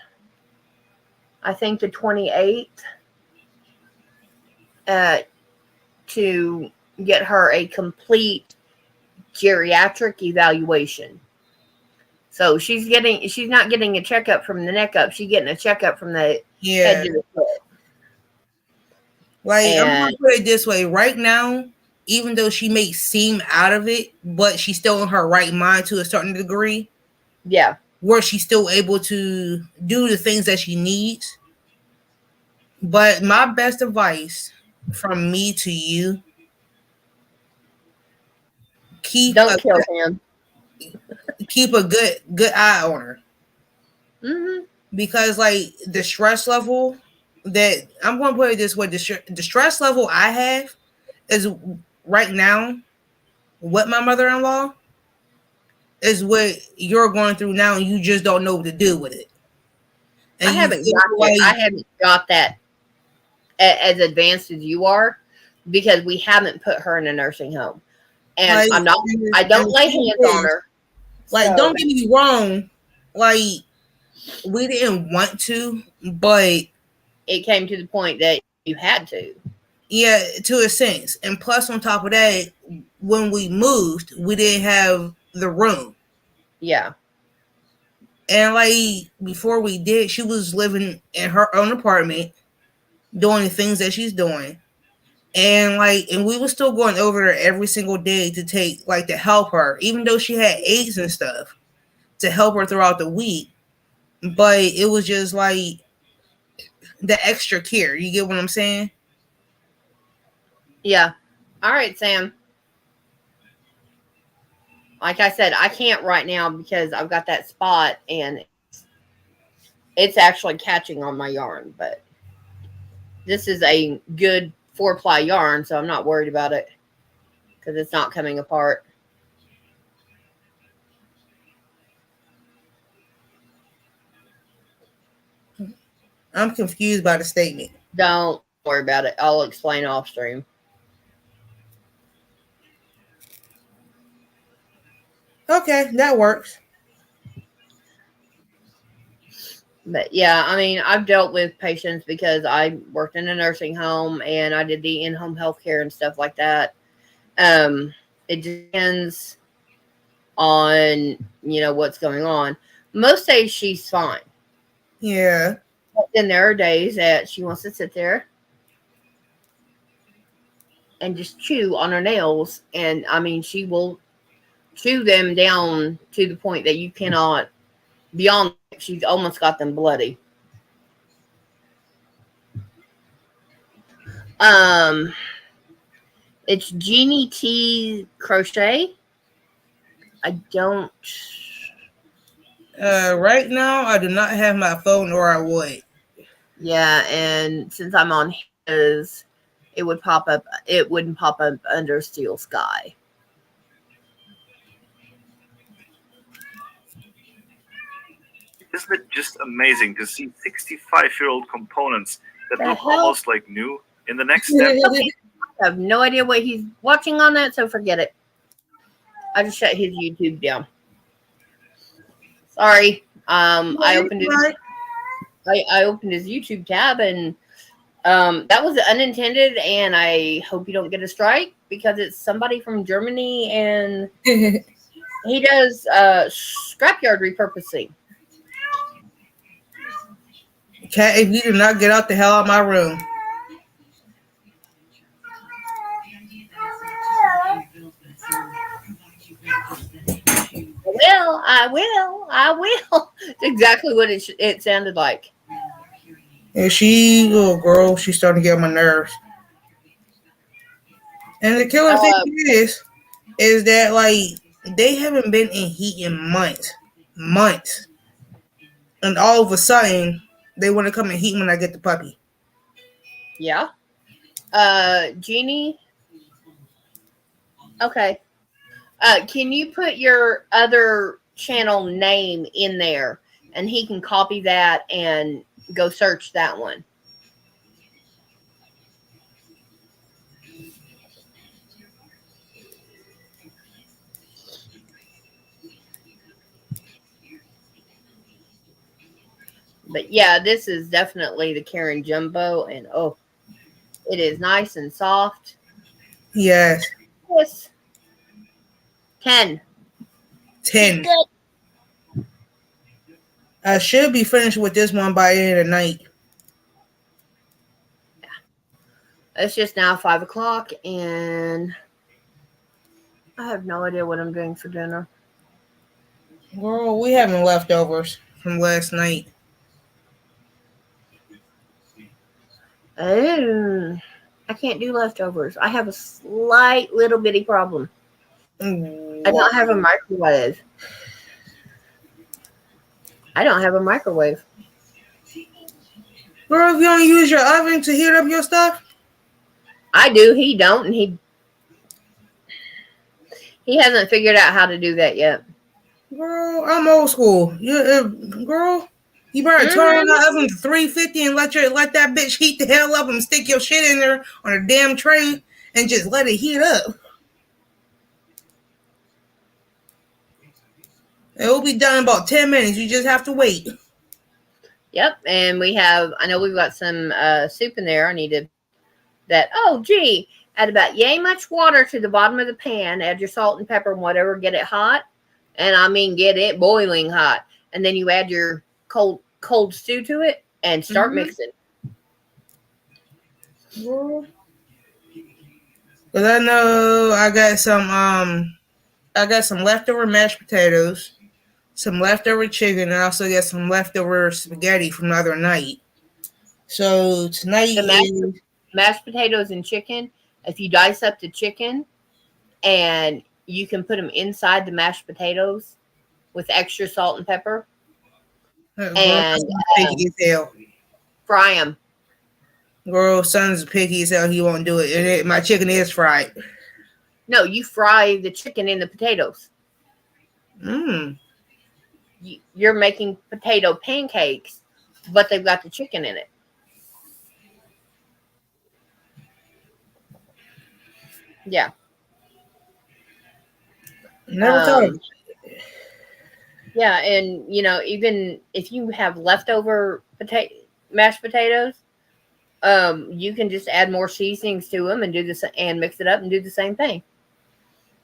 I think the 28th, uh, to get her a complete geriatric evaluation. So she's not getting a checkup from the neck up. She's getting a checkup from the head Yeah. to the foot. Like, I'm And gonna put it this way. Right now, even though she may seem out of it, but she's still in her right mind to a certain degree, yeah, where she's still able to do the things that she needs. But my best advice from me to you, keep a don't kill him. keep a good eye on her. Hmm. Because like the stress level that I'm going to put it this way, the stress level I have is right now with my mother-in-law is what you're going through now, and you just don't know what to do with it, I and you haven't feel got it. I like haven't got that as advanced as you are, because we haven't put her in a nursing home, and like I'm not. I and don't the lay thing hands on is, her. like, So don't get me wrong, like we didn't want to, but it came to the point that you had to. yeah, to a sense. And plus, on top of that, when we moved, we didn't have the room. Yeah. And like before we did, she was living in her own apartment, doing the things that she's doing. And we were still going over there every single day to take like to help her, even though she had aides and stuff to help her throughout the week. But it was just like the extra care. You get what I'm saying? Yeah. All right, Sam. Like I said, I can't right now because I've got that spot and it's actually catching on my yarn. But this is a good 4-ply yarn, so I'm not worried about it because it's not coming apart. I'm confused by the statement. Don't worry about it. I'll explain off stream. Okay, that works. But yeah, I mean, I've dealt with patients because I worked in a nursing home and I did the in-home healthcare and stuff like that. Um, it depends on what's going on. Most days she's fine, Yeah. but then there are days that she wants to sit there and just chew on her nails, and I mean, she will chew them down to the point that you cannot beyond. She's almost got them bloody. Um, it's Jeannie T Crochet. I don't. Right now, I do not have my phone, or I would. Yeah, and since I'm on his, it would pop up. It wouldn't pop up under Steel Sky. Isn't it just amazing to see 65-year-old components that The look hell? almost like new in the next step? Okay, I have no idea what he's watching on that, so forget it. I just shut his YouTube down. Sorry. I opened his Right. I opened his YouTube tab and that was unintended, and I hope you don't get a strike because it's somebody from Germany and he does scrapyard repurposing. Cat, if you do not get out the hell out of my room. I will. It's exactly what it sounded like. And she, little girl, she's starting to get on my nerves. And the killer thing Uh, is that like they haven't been in heat in months, and all of a sudden they want to come in heat when I get the puppy. yeah. Jeannie. Okay. Can you put your other channel name in there, and he can copy that and go search that one. But yeah, this is definitely the Karen Jumbo, and oh, it is nice and soft. Yes, Yes, 10. She's 10. good. I should be finished with this one by the end of the night. It's just now 5 o'clock, and I have no idea what I'm doing for dinner. Girl, we having leftovers from last night. Oh, I can't do leftovers. I have a slight little bitty problem. I What? don't have a microwave. I don't have a microwave. Girl, if you don't use your oven to heat up your stuff, I do. He don't, and he hasn't figured out how to do that yet. girl, I'm old school. Girl, you better turn on Mm-hmm. the oven to 350 and let that bitch heat the hell up and stick your shit in there on a damn tray and just let it heat up. It will be done in about 10 minutes. You just have to wait. Yep, and I know we've got some soup in there. I need to that. Oh, gee, add about yay much water to the bottom of the pan. Add your salt and pepper and whatever. Get it hot, and I mean get it boiling hot. And then you add your cold stew to it and start Mm-hmm. mixing. Cause I know I got some leftover mashed potatoes, some leftover chicken, and I also got some leftover spaghetti from the other night. So tonight The is mashed potatoes and chicken. If you dice up the chicken and you can put them inside the mashed potatoes with extra salt and pepper girl, and son's picky as hell. fry them. Girl, son's picky as hell. He won't do it. My chicken is fried. No, you fry the chicken in the potatoes. Mmm. You're making potato pancakes, but they've got the chicken in it. Yeah. Never thought of Um, it. Yeah, and even if you have leftover mashed potatoes, you can just add more seasonings to them and do this and mix it up and do the same thing.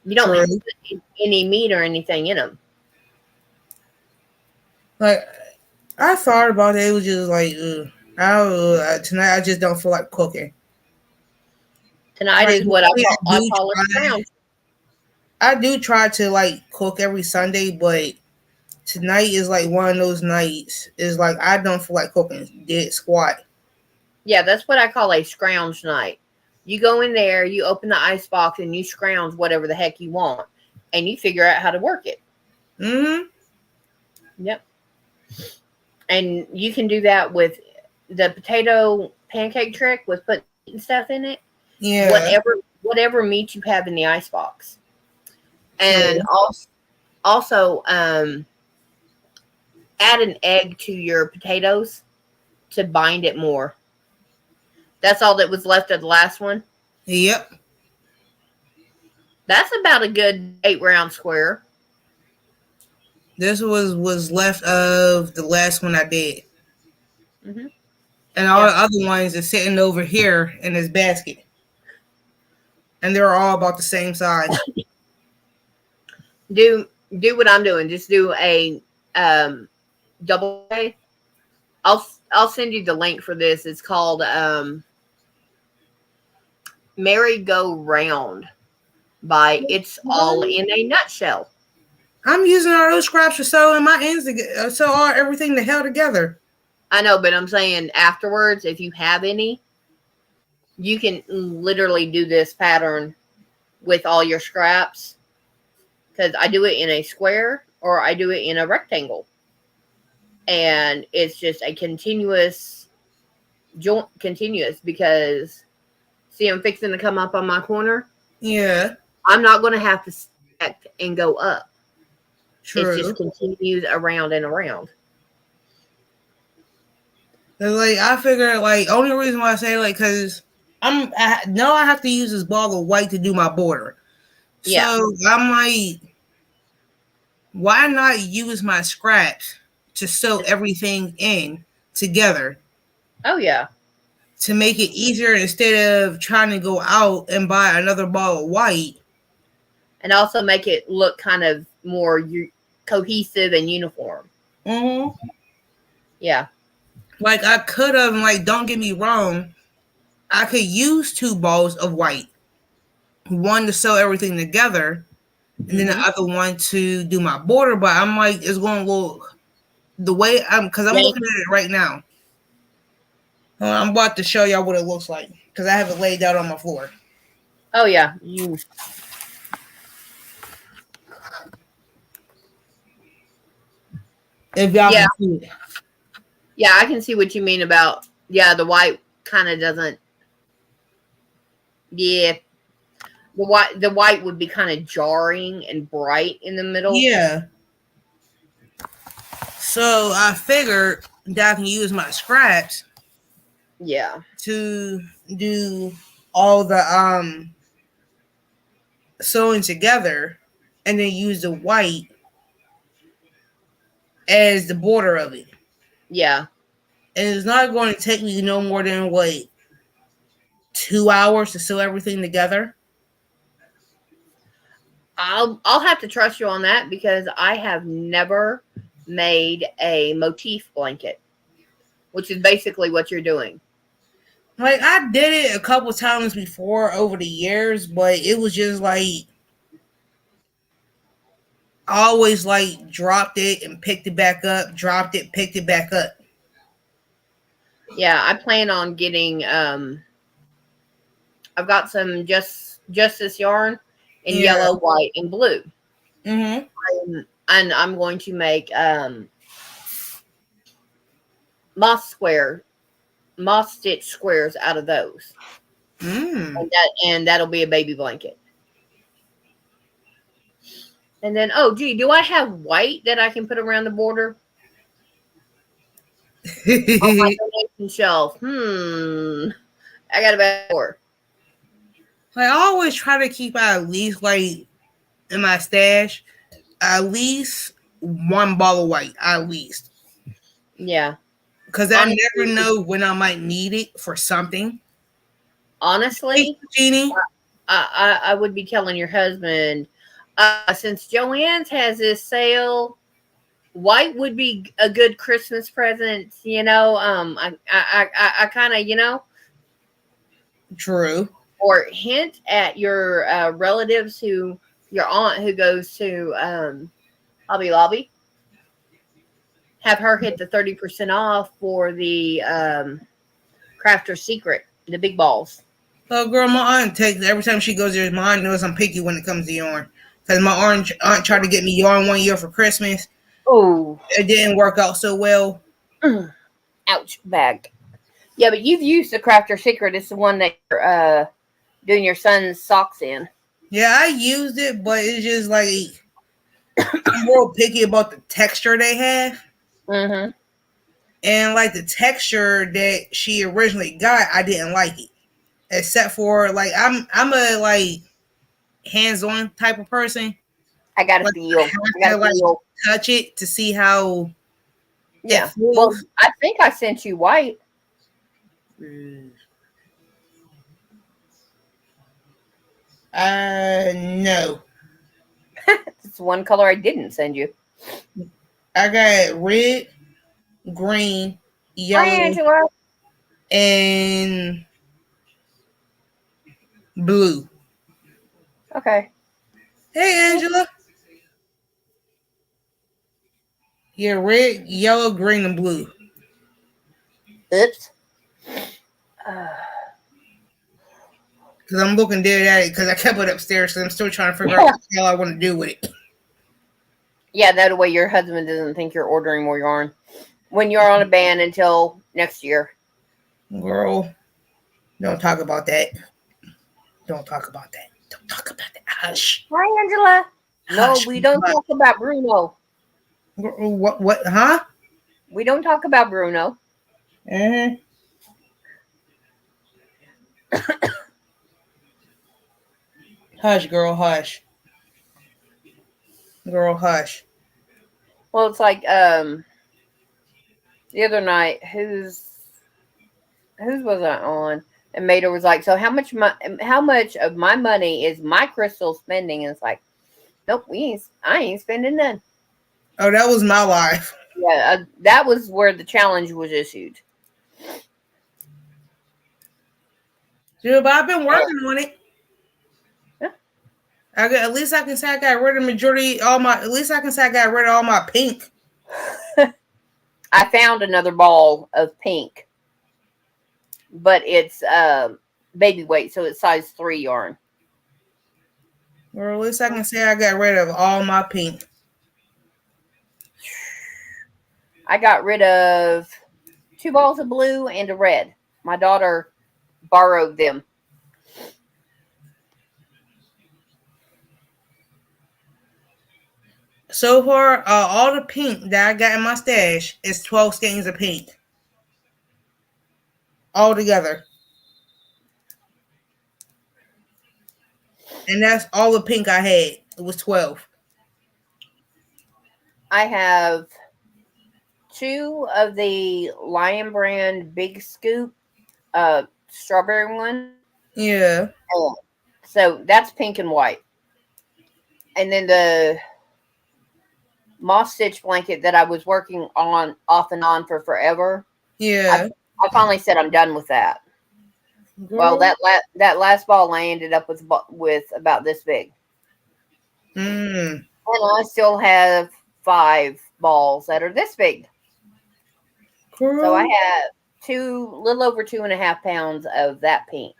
You don't True. have to put any meat or anything in them. Like I thought about it. It was just like, ugh. Tonight I just don't feel like cooking. Tonight Like is what normally I call a scrounge. I do try to like cook every Sunday, but tonight is like one of those nights. Is like I don't feel like cooking. Dead squat. Yeah, that's what I call a scrounge night. You go in there, you open the ice box, and you scrounge whatever the heck you want, and you figure out how to work it. Mm-hmm. Yep. And you can do that with the potato pancake trick with putting meat and stuff in it. Yeah. Whatever meat you have in the ice box, and True. also add an egg to your potatoes to bind it more. That's all that was left of the last one. Yep. That's about a good 8 round square. This was left of the last one I did, Hmm. and all Yeah. the other ones are sitting over here in this basket, and they're all about the same size. Do what I'm doing. Just do a double A. I'll send you the link for this. It's called Merry Go Round by It's All in a Nutshell. I'm using all those scraps to sew in my ends to sew all everything the hell together. I know, but I'm saying afterwards, if you have any, you can literally do this pattern with all your scraps. Because I do it in a square or I do it in a rectangle. And it's just a continuous because see, I'm fixing to come up on my corner. Yeah, I'm not going to have to stack and go up. It true. just continues around and around. 'Cause, like I figure, like only reason why I say like because I know I have to use this ball of white to do my border. Yeah. So I'm like, why not use my scraps to sew everything in together Oh, yeah. to make it easier instead of trying to go out and buy another ball of white. And also make it look kind of more cohesive and uniform. Mm-hmm. Yeah. Like I could have, like, don't get me wrong, I could use two balls of white, one to sew everything together, and then the Mm-hmm. other one to do my border. But I'm like, it's going to look the way because I'm Yeah. looking at it right now. I'm about to show y'all what it looks like because I have it laid out on my floor. Oh, yeah. If y'all Yeah. can see it. Yeah. I can see what you mean about, yeah, the white kind of doesn't, yeah. The white would be kind of jarring and bright in the middle. Yeah. So I figured that I can use my scraps Yeah. to do all the sewing together and then use the white as the border of it. Yeah. And it's not going to take me no more than what 2 hours to sew everything together. I'll have to trust you on that because I have never made a motif blanket, which is basically what you're doing. Like I did it a couple times before over the years, but it was just like I always like dropped it and picked it back up, dropped it, picked it back up. Yeah, I plan on getting I've got some justice yarn in Yeah. yellow, white, and blue. Mm-hmm. And I'm going to make moss square moss stitch squares out of those. Mm. And that'll be a baby blanket. And then, oh gee, do I have white that I can put around the border on my donation shelf? I got about 4. Like I always try to keep at least like in my stash at least one ball of white at least. Yeah. Because I never Honestly, know when I might need it for something. Hey, honestly, Jeannie. I would be telling your husband, since Joanne's has this sale, white would be a good Christmas present. I kind of, True. or hint at your relatives your aunt who goes to Hobby Lobby, have her hit the 30% off for the Crafter's Secret, the big balls. Oh, girl, my aunt takes every time she goes there. My aunt knows I'm picky when it comes to yarn. Because my aunt tried to get me yarn one year for Christmas. Oh, It didn't work out so well. ouch, bag. Yeah, but you've used the Crafter's Secret. It's the one that you're doing your son's socks in. Yeah, I used it, but it's just like I'm real picky about the texture they have. Mm-hmm. And like the texture that she originally got, I didn't like it. Except for like I'm a like hands-on type of person. I got to Like feel. I I got have to to like feel. touch it to see how it Yeah. Well, feels. I think I sent you white. No. It's one color I didn't send you. I got red, green, Hi, yellow, Angela. and blue. Okay. Hey, Angela. Yeah, red, yellow, green, and blue. Oops. Because I'm looking dead at it because I kept it upstairs, so I'm still trying to figure out what the hell I want to do with it. Yeah, that way your husband doesn't think you're ordering more yarn when you're on a ban until next year. Girl, don't talk about that. Don't talk about that. Don't talk about that. Hush. Hi, Angela. No, Hush. we don't talk about Bruno. What, huh? We don't talk about Bruno. Mm-hmm. Hush, girl, hush. Girl, hush. Well, it's like the other night, whose was I on? And Mater was like, "So how much of my money is my crystal spending?" And it's like, "Nope, I ain't spending none." Oh, that was my life. Yeah, that was where the challenge was issued. Yeah, but I've been working on it. Yeah. At least I can say I got rid of the majority all my. At least I can say I got rid of all my pink. I found another ball of pink, but it's baby weight, so it's size 3 yarn. Or at least I can say I got rid of all my pink. I got rid of 2 balls of blue and a red. My daughter borrowed them. So far, all the pink that I got in my stash is 12 skeins of pink. All together. And that's all the pink I had. It was 12. I have 2 of the Lion Brand Big Scoop strawberry one. Yeah. So that's pink and white. And then the moss stitch blanket that I was working on off and on for forever. Yeah. I finally said I'm done with that. Girl. Well, that last ball I ended up with about this big. Mm. And I still have 5 balls that are this big. Girl. So I have little over 2.5 pounds of that pink.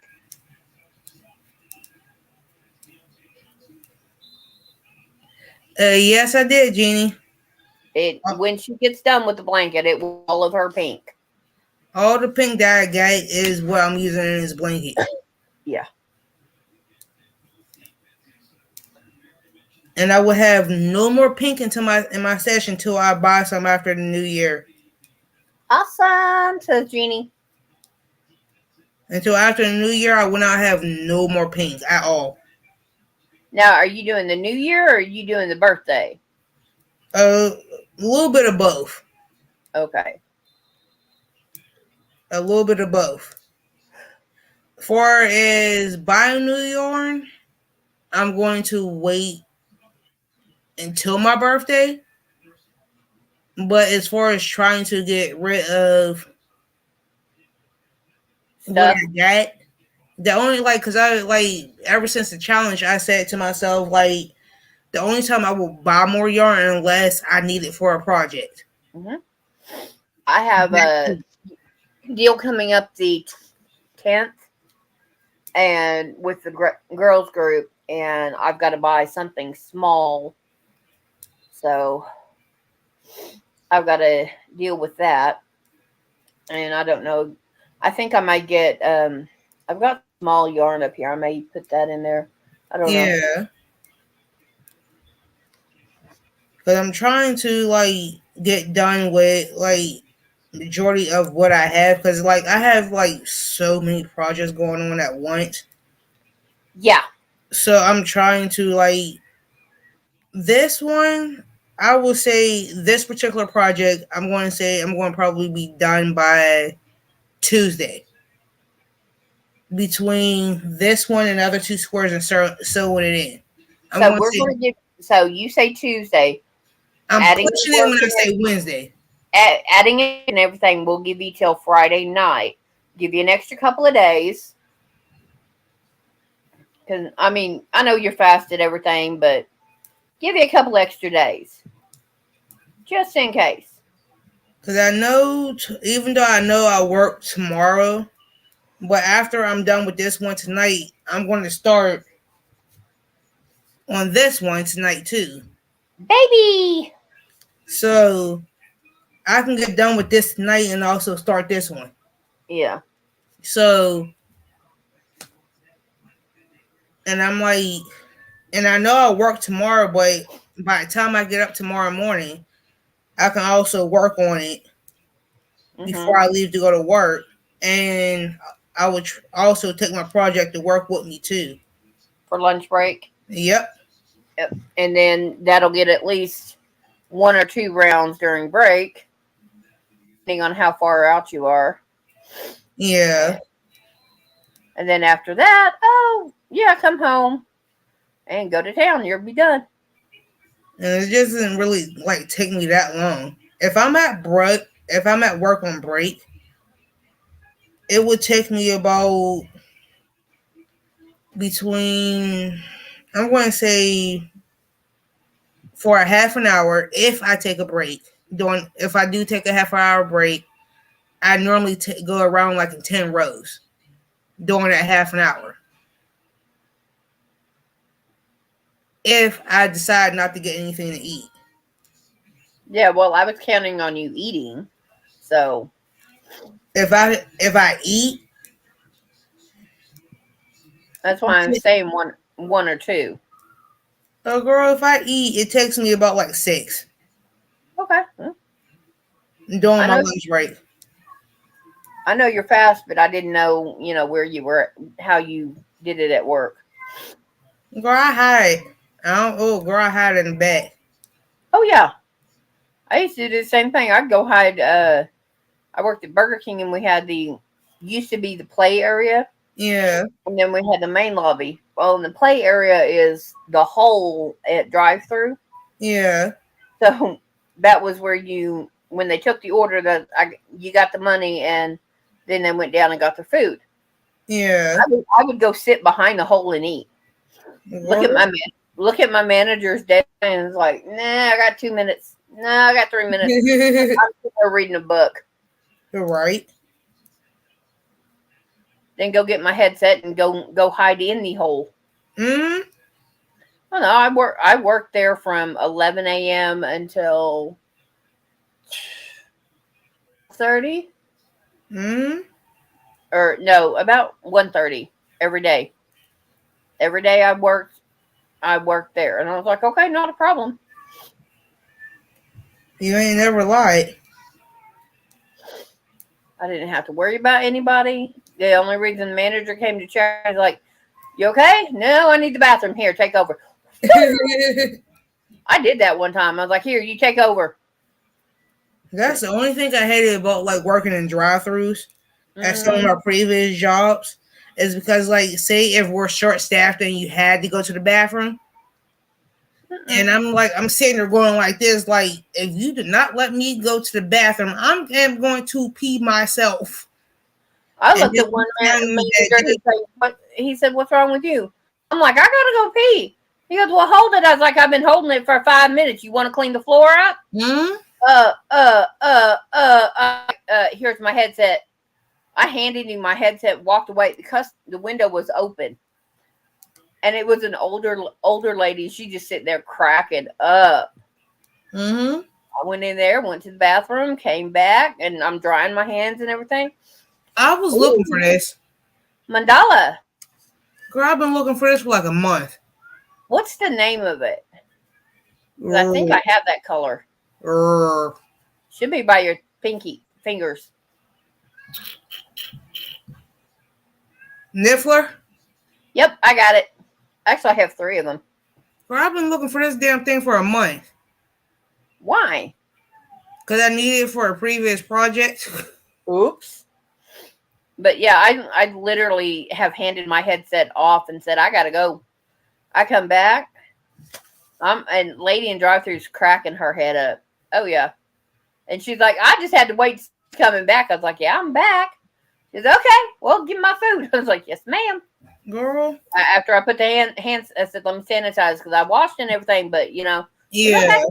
Yes, I did, Jeannie. When she gets done with the blanket, it will all of her pink. All the pink that I got is what I'm using in this blanket. Yeah. And I will have no more pink in my stash until I buy some after the new year. Awesome, says Jeannie. Until after the new year, I will not have no more pink at all. Now, are you doing the new year or are you doing the birthday? A little bit of both. Okay. A little bit of both. Far as buying new yarn, I'm going to wait until my birthday. But as far as trying to get rid of what Stuff. I got, the only like, cause I like ever since the challenge, I said to myself like, the only time I will buy more yarn unless I need it for a project. Hmm. I have a deal coming up the 10th, and with the girls group, and I've got to buy something small, so I've got to deal with that. And I don't know. I think I might get. I've got small yarn up here. I may put that in there. I don't know. Yeah, but I'm trying to like get done with like majority of what I have because like I have like so many projects going on at once. Yeah. So I'm trying to like this one. I will say this particular project. I'm going to say I'm going to probably be done by Tuesday. Between this one and the other two squares and sewing it in. I'm So going to we're say going to give. So you say Tuesday, I'm adding the pushing it work when I and say Wednesday. adding it and everything. We'll give you till Friday night. Give you an extra couple of days. Because I mean, I know you're fasted everything, but give you a couple extra days just in case. Because I know, even though I know I work tomorrow, but after I'm done with this one tonight, I'm going to start on this one tonight too. Baby. So I can get done with this tonight and also start this one. Yeah. So, and I'm like, and I know I'll work tomorrow, but by the time I get up tomorrow morning, I can also work on it before Mhm. I leave to go to work. And I would also take my project to work with me too. For lunch break. Yep. Yep. And then that'll get at least one or two rounds during break, depending on how far out you are. Yeah. And then after that, oh yeah, come home and go to town. You'll be done. And it just doesn't really like take me that long. If I'm at work on break, it would take me about between I'm going to say for a half an hour if I take a break. Doing if I do take a half hour break, I normally go around like in 10 rows during that half an hour. If I decide not to get anything to eat. Yeah, well, I was counting on you eating, so If I eat, that's why I'm saying one or two. oh girl, if I eat, it takes me about like 6 Okay. during I my know lunch break. I know you're fast, but I didn't know, where you were, how you did it at work. Girl, I hide. I don't. Oh, girl, I hide in the back. Oh yeah, I used to do the same thing. I'd go hide. I worked at Burger King, and we had the used to be the play area, Yeah, and then we had the main lobby. Well, in the play area is the hole at drive-through. yeah, So that was where when they took the order, you got the money, and then they went down and got their food. yeah. I would go sit behind the hole and eat. Look at Girl. my man. Look at my manager's day, and it's like, nah, I got 2 minutes. Nah, I got 3 minutes. I'm sitting there reading a book. You're right. Then go get my headset and go hide in the hole. Mm, Oh no, I worked there from 11 a.m. until 30, mm. or no, about 1:30 every day. Every day I worked there, and I was like, okay, not a problem. You ain't never lied. I didn't have to worry about anybody. The only reason the manager came to check is like, you okay? No, I need the bathroom. Here, take over. I did that one time. I was like, here, you take over. That's the only thing I hated about like working in drive-throughs at some of Mm-hmm. my previous jobs is because like say if we're short staffed and you had to go to the bathroom and I'm sitting there going like this, like if you do not let me go to the bathroom, am going to pee myself. I And looked then at you one tell me that manager. He said, "What's wrong with you?" I'm like, "I gotta go pee." He goes, "Well, hold it." I was like, "I've been holding it for 5 minutes. You want to clean the floor up?" hmm? Here's my headset. I handed him my headset, walked away because the window was open, and it was an older lady. She just sitting there cracking up. Mm-hmm. I went in there, went to the bathroom, came back, and I'm drying my hands and everything. I was looking for Ooh, this. mandala. Girl, I've been looking for this for like a month. What's the name of it? 'Cause I think Grr, I have that color. grr. Should be by your pinky fingers. Niffler? Yep, I got it. Actually, I have 3 of them. Girl, I've been looking for this damn thing for a month. Why? Because I needed it for a previous project. Oops. But yeah, I literally have handed my headset off and said, I gotta go. I come back. And lady in drive-thru's cracking her head up. Oh yeah. And she's like, I just had to wait coming back. I was like, yeah, I'm back. She's okay. Well, give me my food. I was like, yes, ma'am. Girl. After I put the hands, I said, let me sanitize because I washed and everything. But Yeah. okay.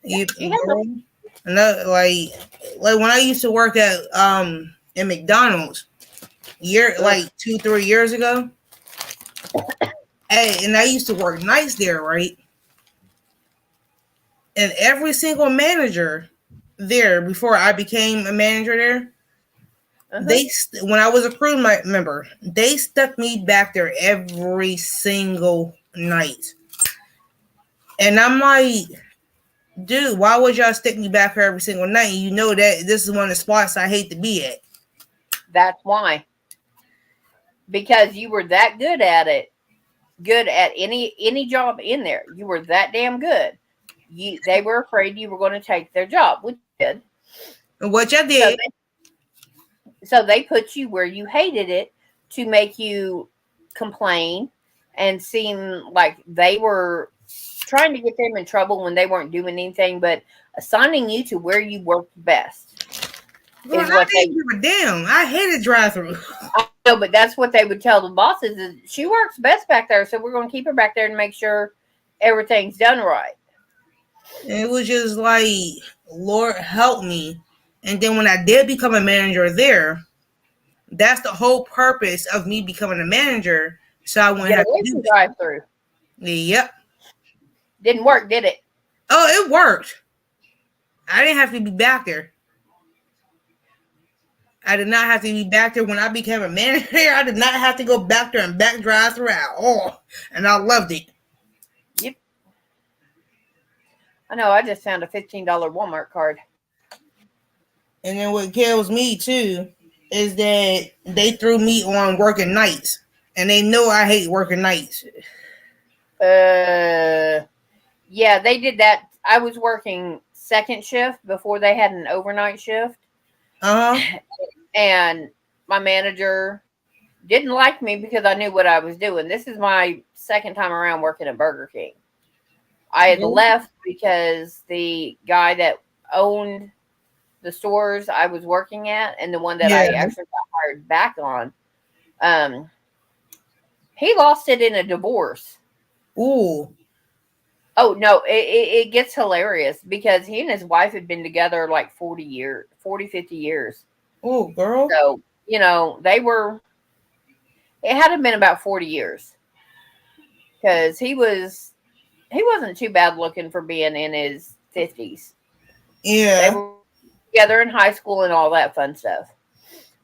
You, She had girl. Another, like when I used to work at in McDonald's like 2-3 years ago. Hey, and I used to work nights there, right? And every single manager there before I became a manager there, when I was a crew member, they stuck me back there every single night. And I'm like, dude, why would y'all stick me back here every single night? You know that this is one of the spots I hate to be at. That's why. Because you were that good at it. Good at any job in there. You were that damn good. They were afraid you were going to take their job, which you did. And what y'all did. So they put you where you hated it to make you complain and seem like they were trying to get them in trouble when they weren't doing anything, but assigning you to where you worked best. Girl, I didn't give a damn. I hated drive-thru. I know, but that's what they would tell the bosses is she works best back there, so we're going to keep her back there and make sure everything's done right. And it was just like, Lord help me. And then when I did become a manager there, that's the whole purpose of me becoming a manager. So I wouldn't have to do it. Drive-through. Yep. Didn't work, did it? Oh, it worked. I didn't have to be back there. I did not have to be back there when I became a manager. I did not have to go back there and back drive through at all. And I loved it. Yep. I know, I just found a $15 Walmart card. And then what kills me too is that they threw me on working nights. And they know I hate working nights. Yeah, they did that. I was working second shift before they had an overnight shift. And my manager didn't like me because I knew what I was doing. This is my second time around working at Burger King. I had left because the guy that owned the stores I was working at and the one that I actually got hired back on, he lost it in a divorce. Ooh. Oh, no, it gets hilarious because he and his wife had been together like 40, 50 years. Oh, girl. So, they were, it had been about 40 years because he wasn't too bad looking for being in his 50s. Yeah. They were together in high school and all that fun stuff.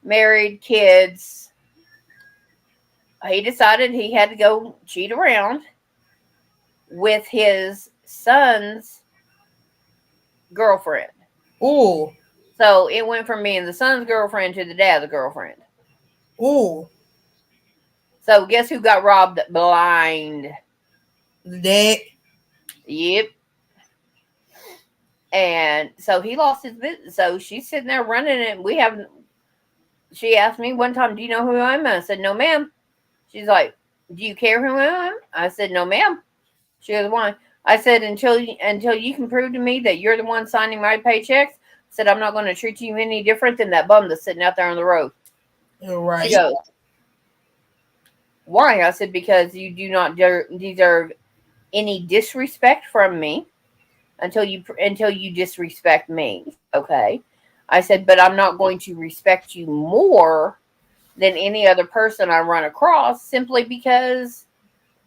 Married, kids. He decided he had to go cheat around with his son's girlfriend. Ooh. So it went from being the son's girlfriend to the dad's girlfriend. Ooh. So guess who got robbed blind? Dead. Yep. And so he lost his business. So she's sitting there running it. We haven't. She asked me one time, "Do you know who I am?" I said, "No, ma'am." She's like, "Do you care who I am?" I said, "No, ma'am." She goes, "Why?" I said, until you can prove to me that you're the one signing my paychecks." I said, "I'm not going to treat you any different than that bum that's sitting out there on the road." You're She right. goes, "Why?" I said, "Because you do not deserve any disrespect from me until you disrespect me." Okay. I said, "But I'm not going to respect you more than any other person I run across simply because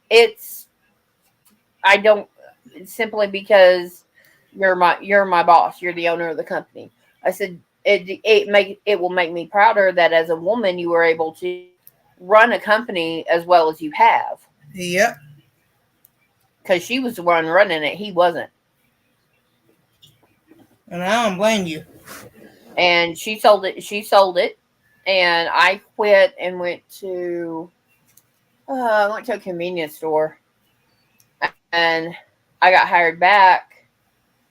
it's I don't simply because you're my boss. You're the owner of the company." I said, it will make me prouder that as a woman you were able to run a company as well as you have, Yep. because she was the one running it. He wasn't. And I don't blame you. And she sold it, and I quit and went to a convenience store, and I got hired back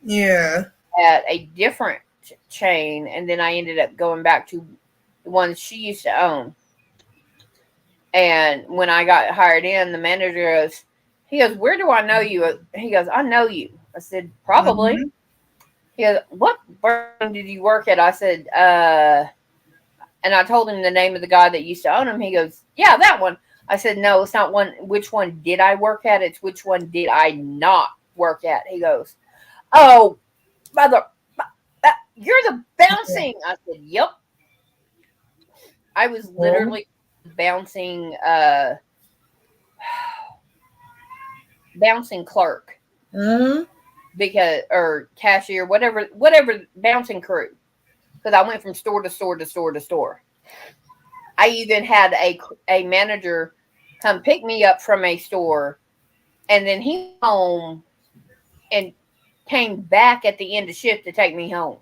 Yeah. at a different chain, and then I ended up going back to the ones she used to own. And when I got hired in, the manager goes, "Where do I know you?" He goes, "I know you." I said, "Probably." Hmm. He goes, "What brand did you work at?" I said, and I told him the name of the guy that used to own him. He goes, "Yeah, that one." I said, "No, it's not one. Which one did I work at? It's which one did I not work at?" He goes, "Oh, mother, you're the bouncing." I said, "Yep." I was Oh. literally bouncing, bouncing clerk, Hmm. because or cashier, whatever bouncing crew. Because I went from store to store to store to store. I even had a manager come pick me up from a store, and then he went home and came back at the end of shift to take me home.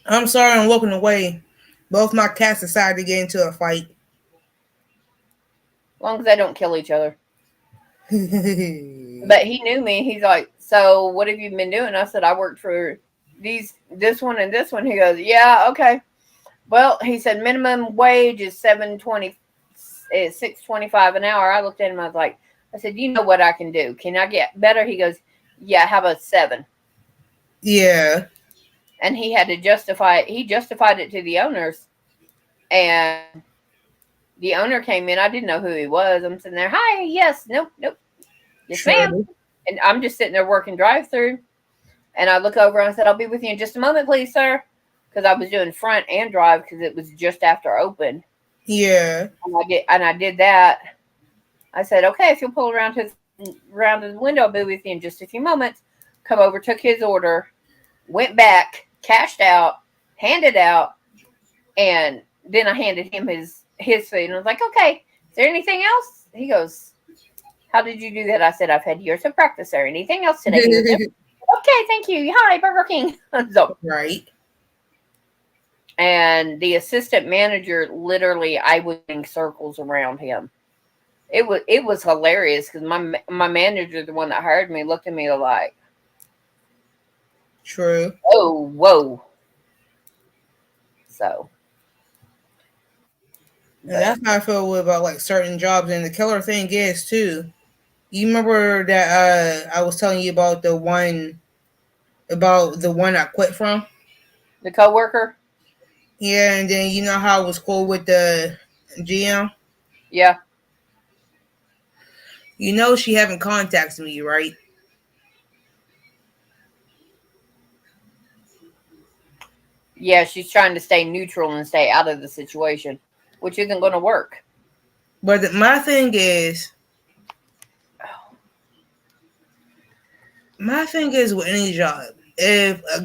I'm sorry I'm walking away. Both my cats decided to get into a fight. As long as they don't kill each other. But he knew me. He's like, "So what have you been doing?" I said, "I worked for this one and this one." He goes, "Yeah, okay." Well, he said minimum wage is 7.20, is 6.25 an hour. I looked at him. I said, "You know what I can do? Can I get better?" He goes, "Yeah, how about 7?" Yeah. And he had to justify it. He justified it to the owners, and the owner came in. I didn't know who he was. I'm sitting there, "Hi, yes, nope, nope, yes, ma'am." True. And I'm just sitting there working drive through. And I look over and I said, "I'll be with you in just a moment, please, sir." Because I was doing front and drive because it was just after open. Yeah. And I did that. I said, "Okay, if you'll pull around to the window, I'll be with you in just a few moments." Come over, took his order, went back, cashed out, handed out, and then I handed him his food. And I was like, "Okay, is there anything else?" He goes, "How did you do that?" I said, "I've had years of practice, sir. Anything else today?" He goes, "Okay, thank you. Hi, Burger King." So, Right. and the assistant manager, literally, I was in circles around him. It was hilarious because my manager, the one that hired me, looked at me like, True. "Oh, whoa." So, And but that's how I feel about like certain jobs. And the killer thing is too. You remember that I was telling you about the one I quit from? the coworker, Yeah, and then you know how I was cool with the GM? yeah, You know she haven't contacted me, right? yeah, she's trying to stay neutral and stay out of the situation, which isn't going to work. But my thing is with any job, if a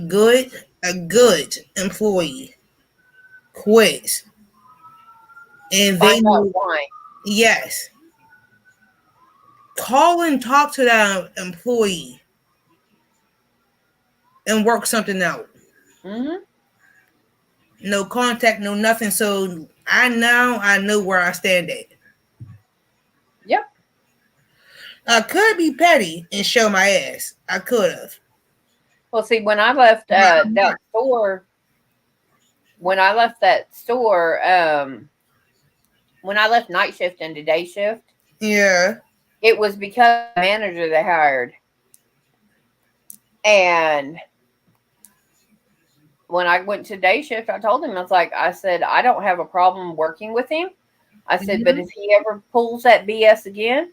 good employee quits and they Find out know, why. yes, call and talk to that employee and work something out. Hmm. No contact, no nothing. So I know where I stand at. Yep. I could be petty and show my ass. I could have. Well, see, when I left that store, when I left that store, when I left night shift into day shift, Yeah. it was because of the manager they hired. And when I went to day shift, I told him, I said, I don't have a problem working with him. I said, but Mhm. if he ever pulls that BS again,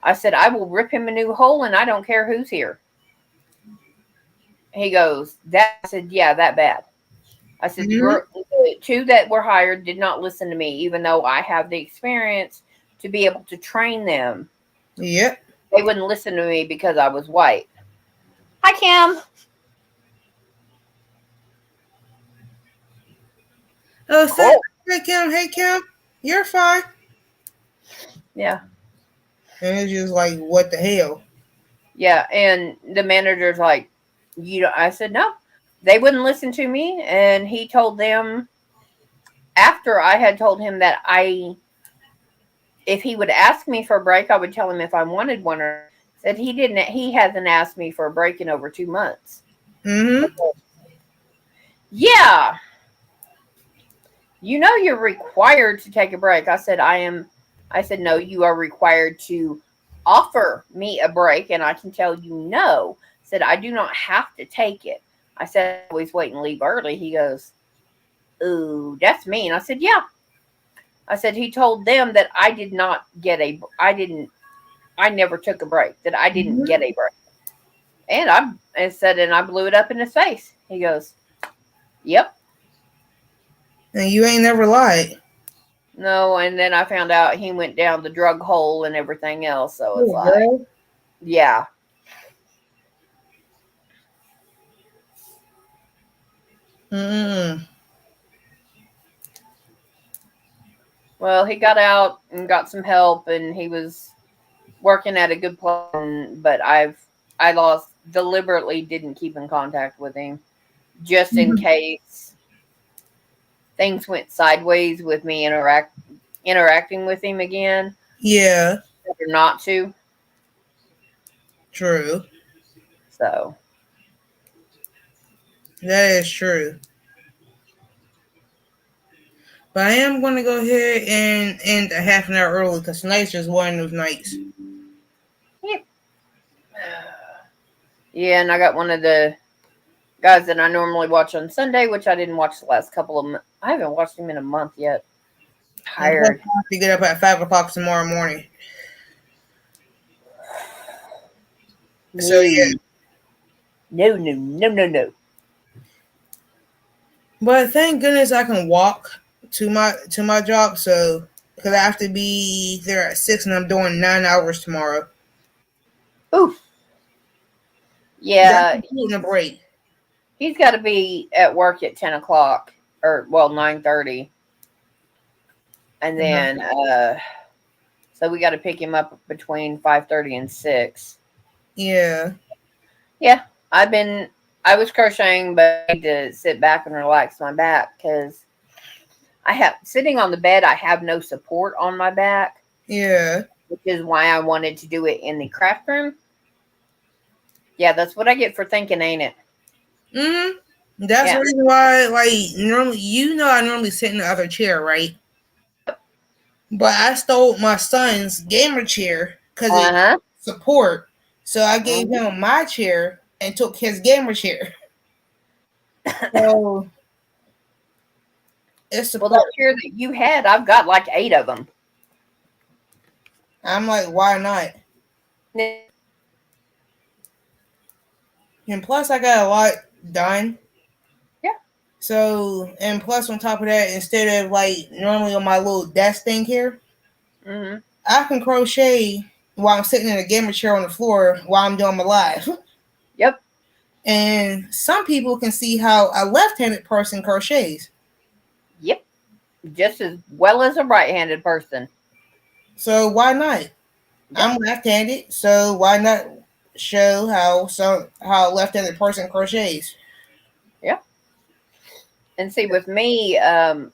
I said, I will rip him a new hole and I don't care who's here. He goes, that, I said, yeah, that bad. I said, Mhm. the two that were hired did not listen to me, even though I have the experience to be able to train them. Yep. They wouldn't listen to me because I was white. Hi, Kim. Oh, say, Cool. hey Kim, hey Kim, you're fine. Yeah. And it's just like, what the hell? Yeah. And the manager's like, you know, I said, no, they wouldn't listen to me. And he told them after I had told him that if he would ask me for a break, I would tell him if I wanted one or not. Said he hasn't asked me for a break in over 2 months. Mm-hmm. Yeah, you know you're required to take a break. I said I am. I said no, you are required to offer me a break, and I can tell you no. Said I do not have to take it. I said I always wait and leave early. He goes, ooh, that's mean. I said yeah. I said he told them that I did not get a. I didn't. I never took a break. That I didn't Mm-hmm. get a break. And I blew it up in his face. He goes, yep. And you ain't never lied. No, and then I found out he went down the drug hole and everything else. So it's Oh, like, girl. yeah. Mm-mm. Well, he got out and got some help, and he was working at a good place. But I lost deliberately didn't keep in contact with him just in Mhm. case things went sideways with me interacting with him again, Yeah, or not to. true. So That is true. But I am going to go ahead and end a half an hour early because tonight's just one of those nights. yeah, yeah. And I got one of the guys that I normally watch on Sunday, which I didn't watch the last couple of. I haven't watched him in a month yet. And plus, Tired. I have to get up at 5 o'clock tomorrow morning. So, yeah. No, no, no, no, no, no. But thank goodness I can walk to my job. So, because I have to be there at 6 and I'm doing 9 hours tomorrow. Oof. That's Yeah, including a break. he's got to be at work at 10 o'clock or 9:30, and Uh-huh. then so we got to pick him up between 5:30 and 6. Yeah. Yeah, I was crocheting, but I need to sit back and relax my back because I have sitting on the bed. I have no support on my back, Yeah. which is why I wanted to do it in the craft room. Yeah, that's what I get for thinking, ain't it? Mm-hmm. That's the Yeah. reason why, like, normally, I normally sit in the other chair, right? Yep. But I stole my son's gamer chair because Uh it's huh. support. So I gave Mhm. him my chair and took his gamer chair. So it's Well, that support. chair that you had, I've got like 8 of them. I'm like, why not? Yeah. And plus, I got a lot done. Yeah. So, and plus, on top of that, instead of like normally on my little desk thing here, Hmm. I can crochet while I'm sitting in a gamer chair on the floor while I'm doing my live. Yep. And some people can see how a left-handed person crochets. Yep. Just as well as a right-handed person. So why not? Yep. I'm left-handed, so why not show how a left-handed person crochets? Yep. And see, with me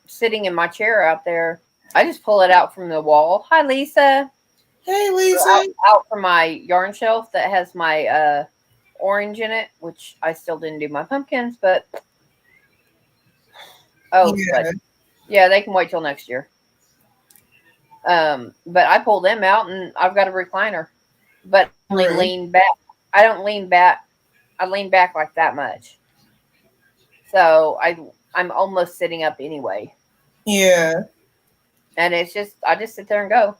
sitting in my chair out there, I just pull it out from the wall. Hi, Lisa. Hey, So Lisa. out from my yarn shelf that has my orange in it, which I still didn't do my pumpkins, but Yeah, but yeah, they can wait till next year. But I pull them out and I've got a recliner, but only really. lean back. I don't lean back. I lean back like that much, so I'm almost sitting up anyway, Yeah, and it's just I just sit there and go.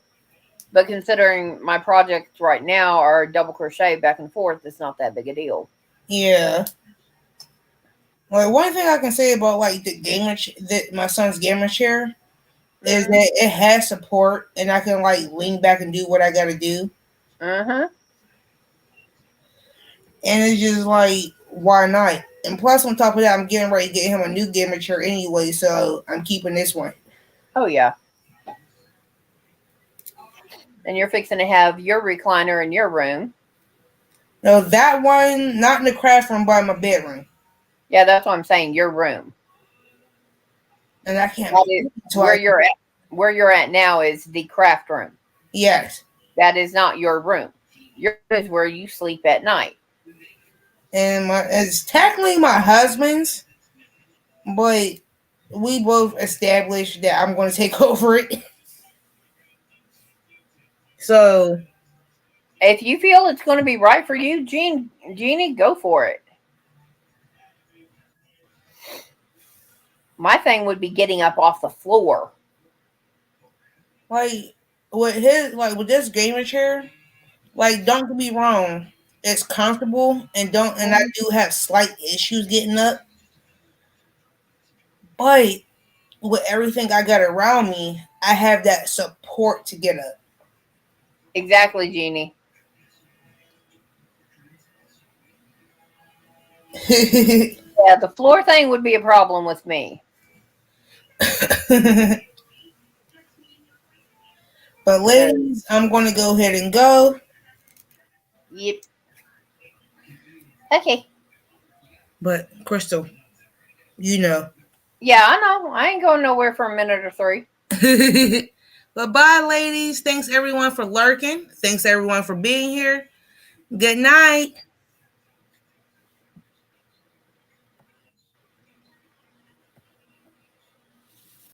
But considering my projects right now are double crochet back and forth, it's not that big a deal. yeah. Like one thing I can say about like that my son's gamer chair is Mm, that it has support, and I can like lean back and do what I gotta do. uh-huh. And it's just like, why not? And plus, on top of that, I'm getting ready to get him a new gamer chair anyway, so I'm keeping this one. Oh yeah. And you're fixing to have your recliner in your room. No, that one, not in the craft room, but in my bedroom. Yeah, that's what I'm saying. Your room. And I can't That move is until I. where you're at now is the craft room. Yes. That is not your room. Your room is where you sleep at night. And it's technically my husband's, but we both established that I'm going to take over it. So, If you feel it's going to be right for you, Jeannie, go for it. My thing would be getting up off the floor. like, with this gamer chair, like, don't get me wrong, it's comfortable, and I Mhm. do have slight issues getting up, but with everything I got around me, I have that support to get up. Exactly, Jeannie. Yeah, the floor thing would be a problem with me. But 'Cause- ladies, I'm going to go ahead and go. Yep. Okay. But Crystal, you know. Yeah, I know. I ain't going nowhere for a minute or three. But bye, ladies. Thanks everyone for lurking. Thanks everyone for being here. Good night.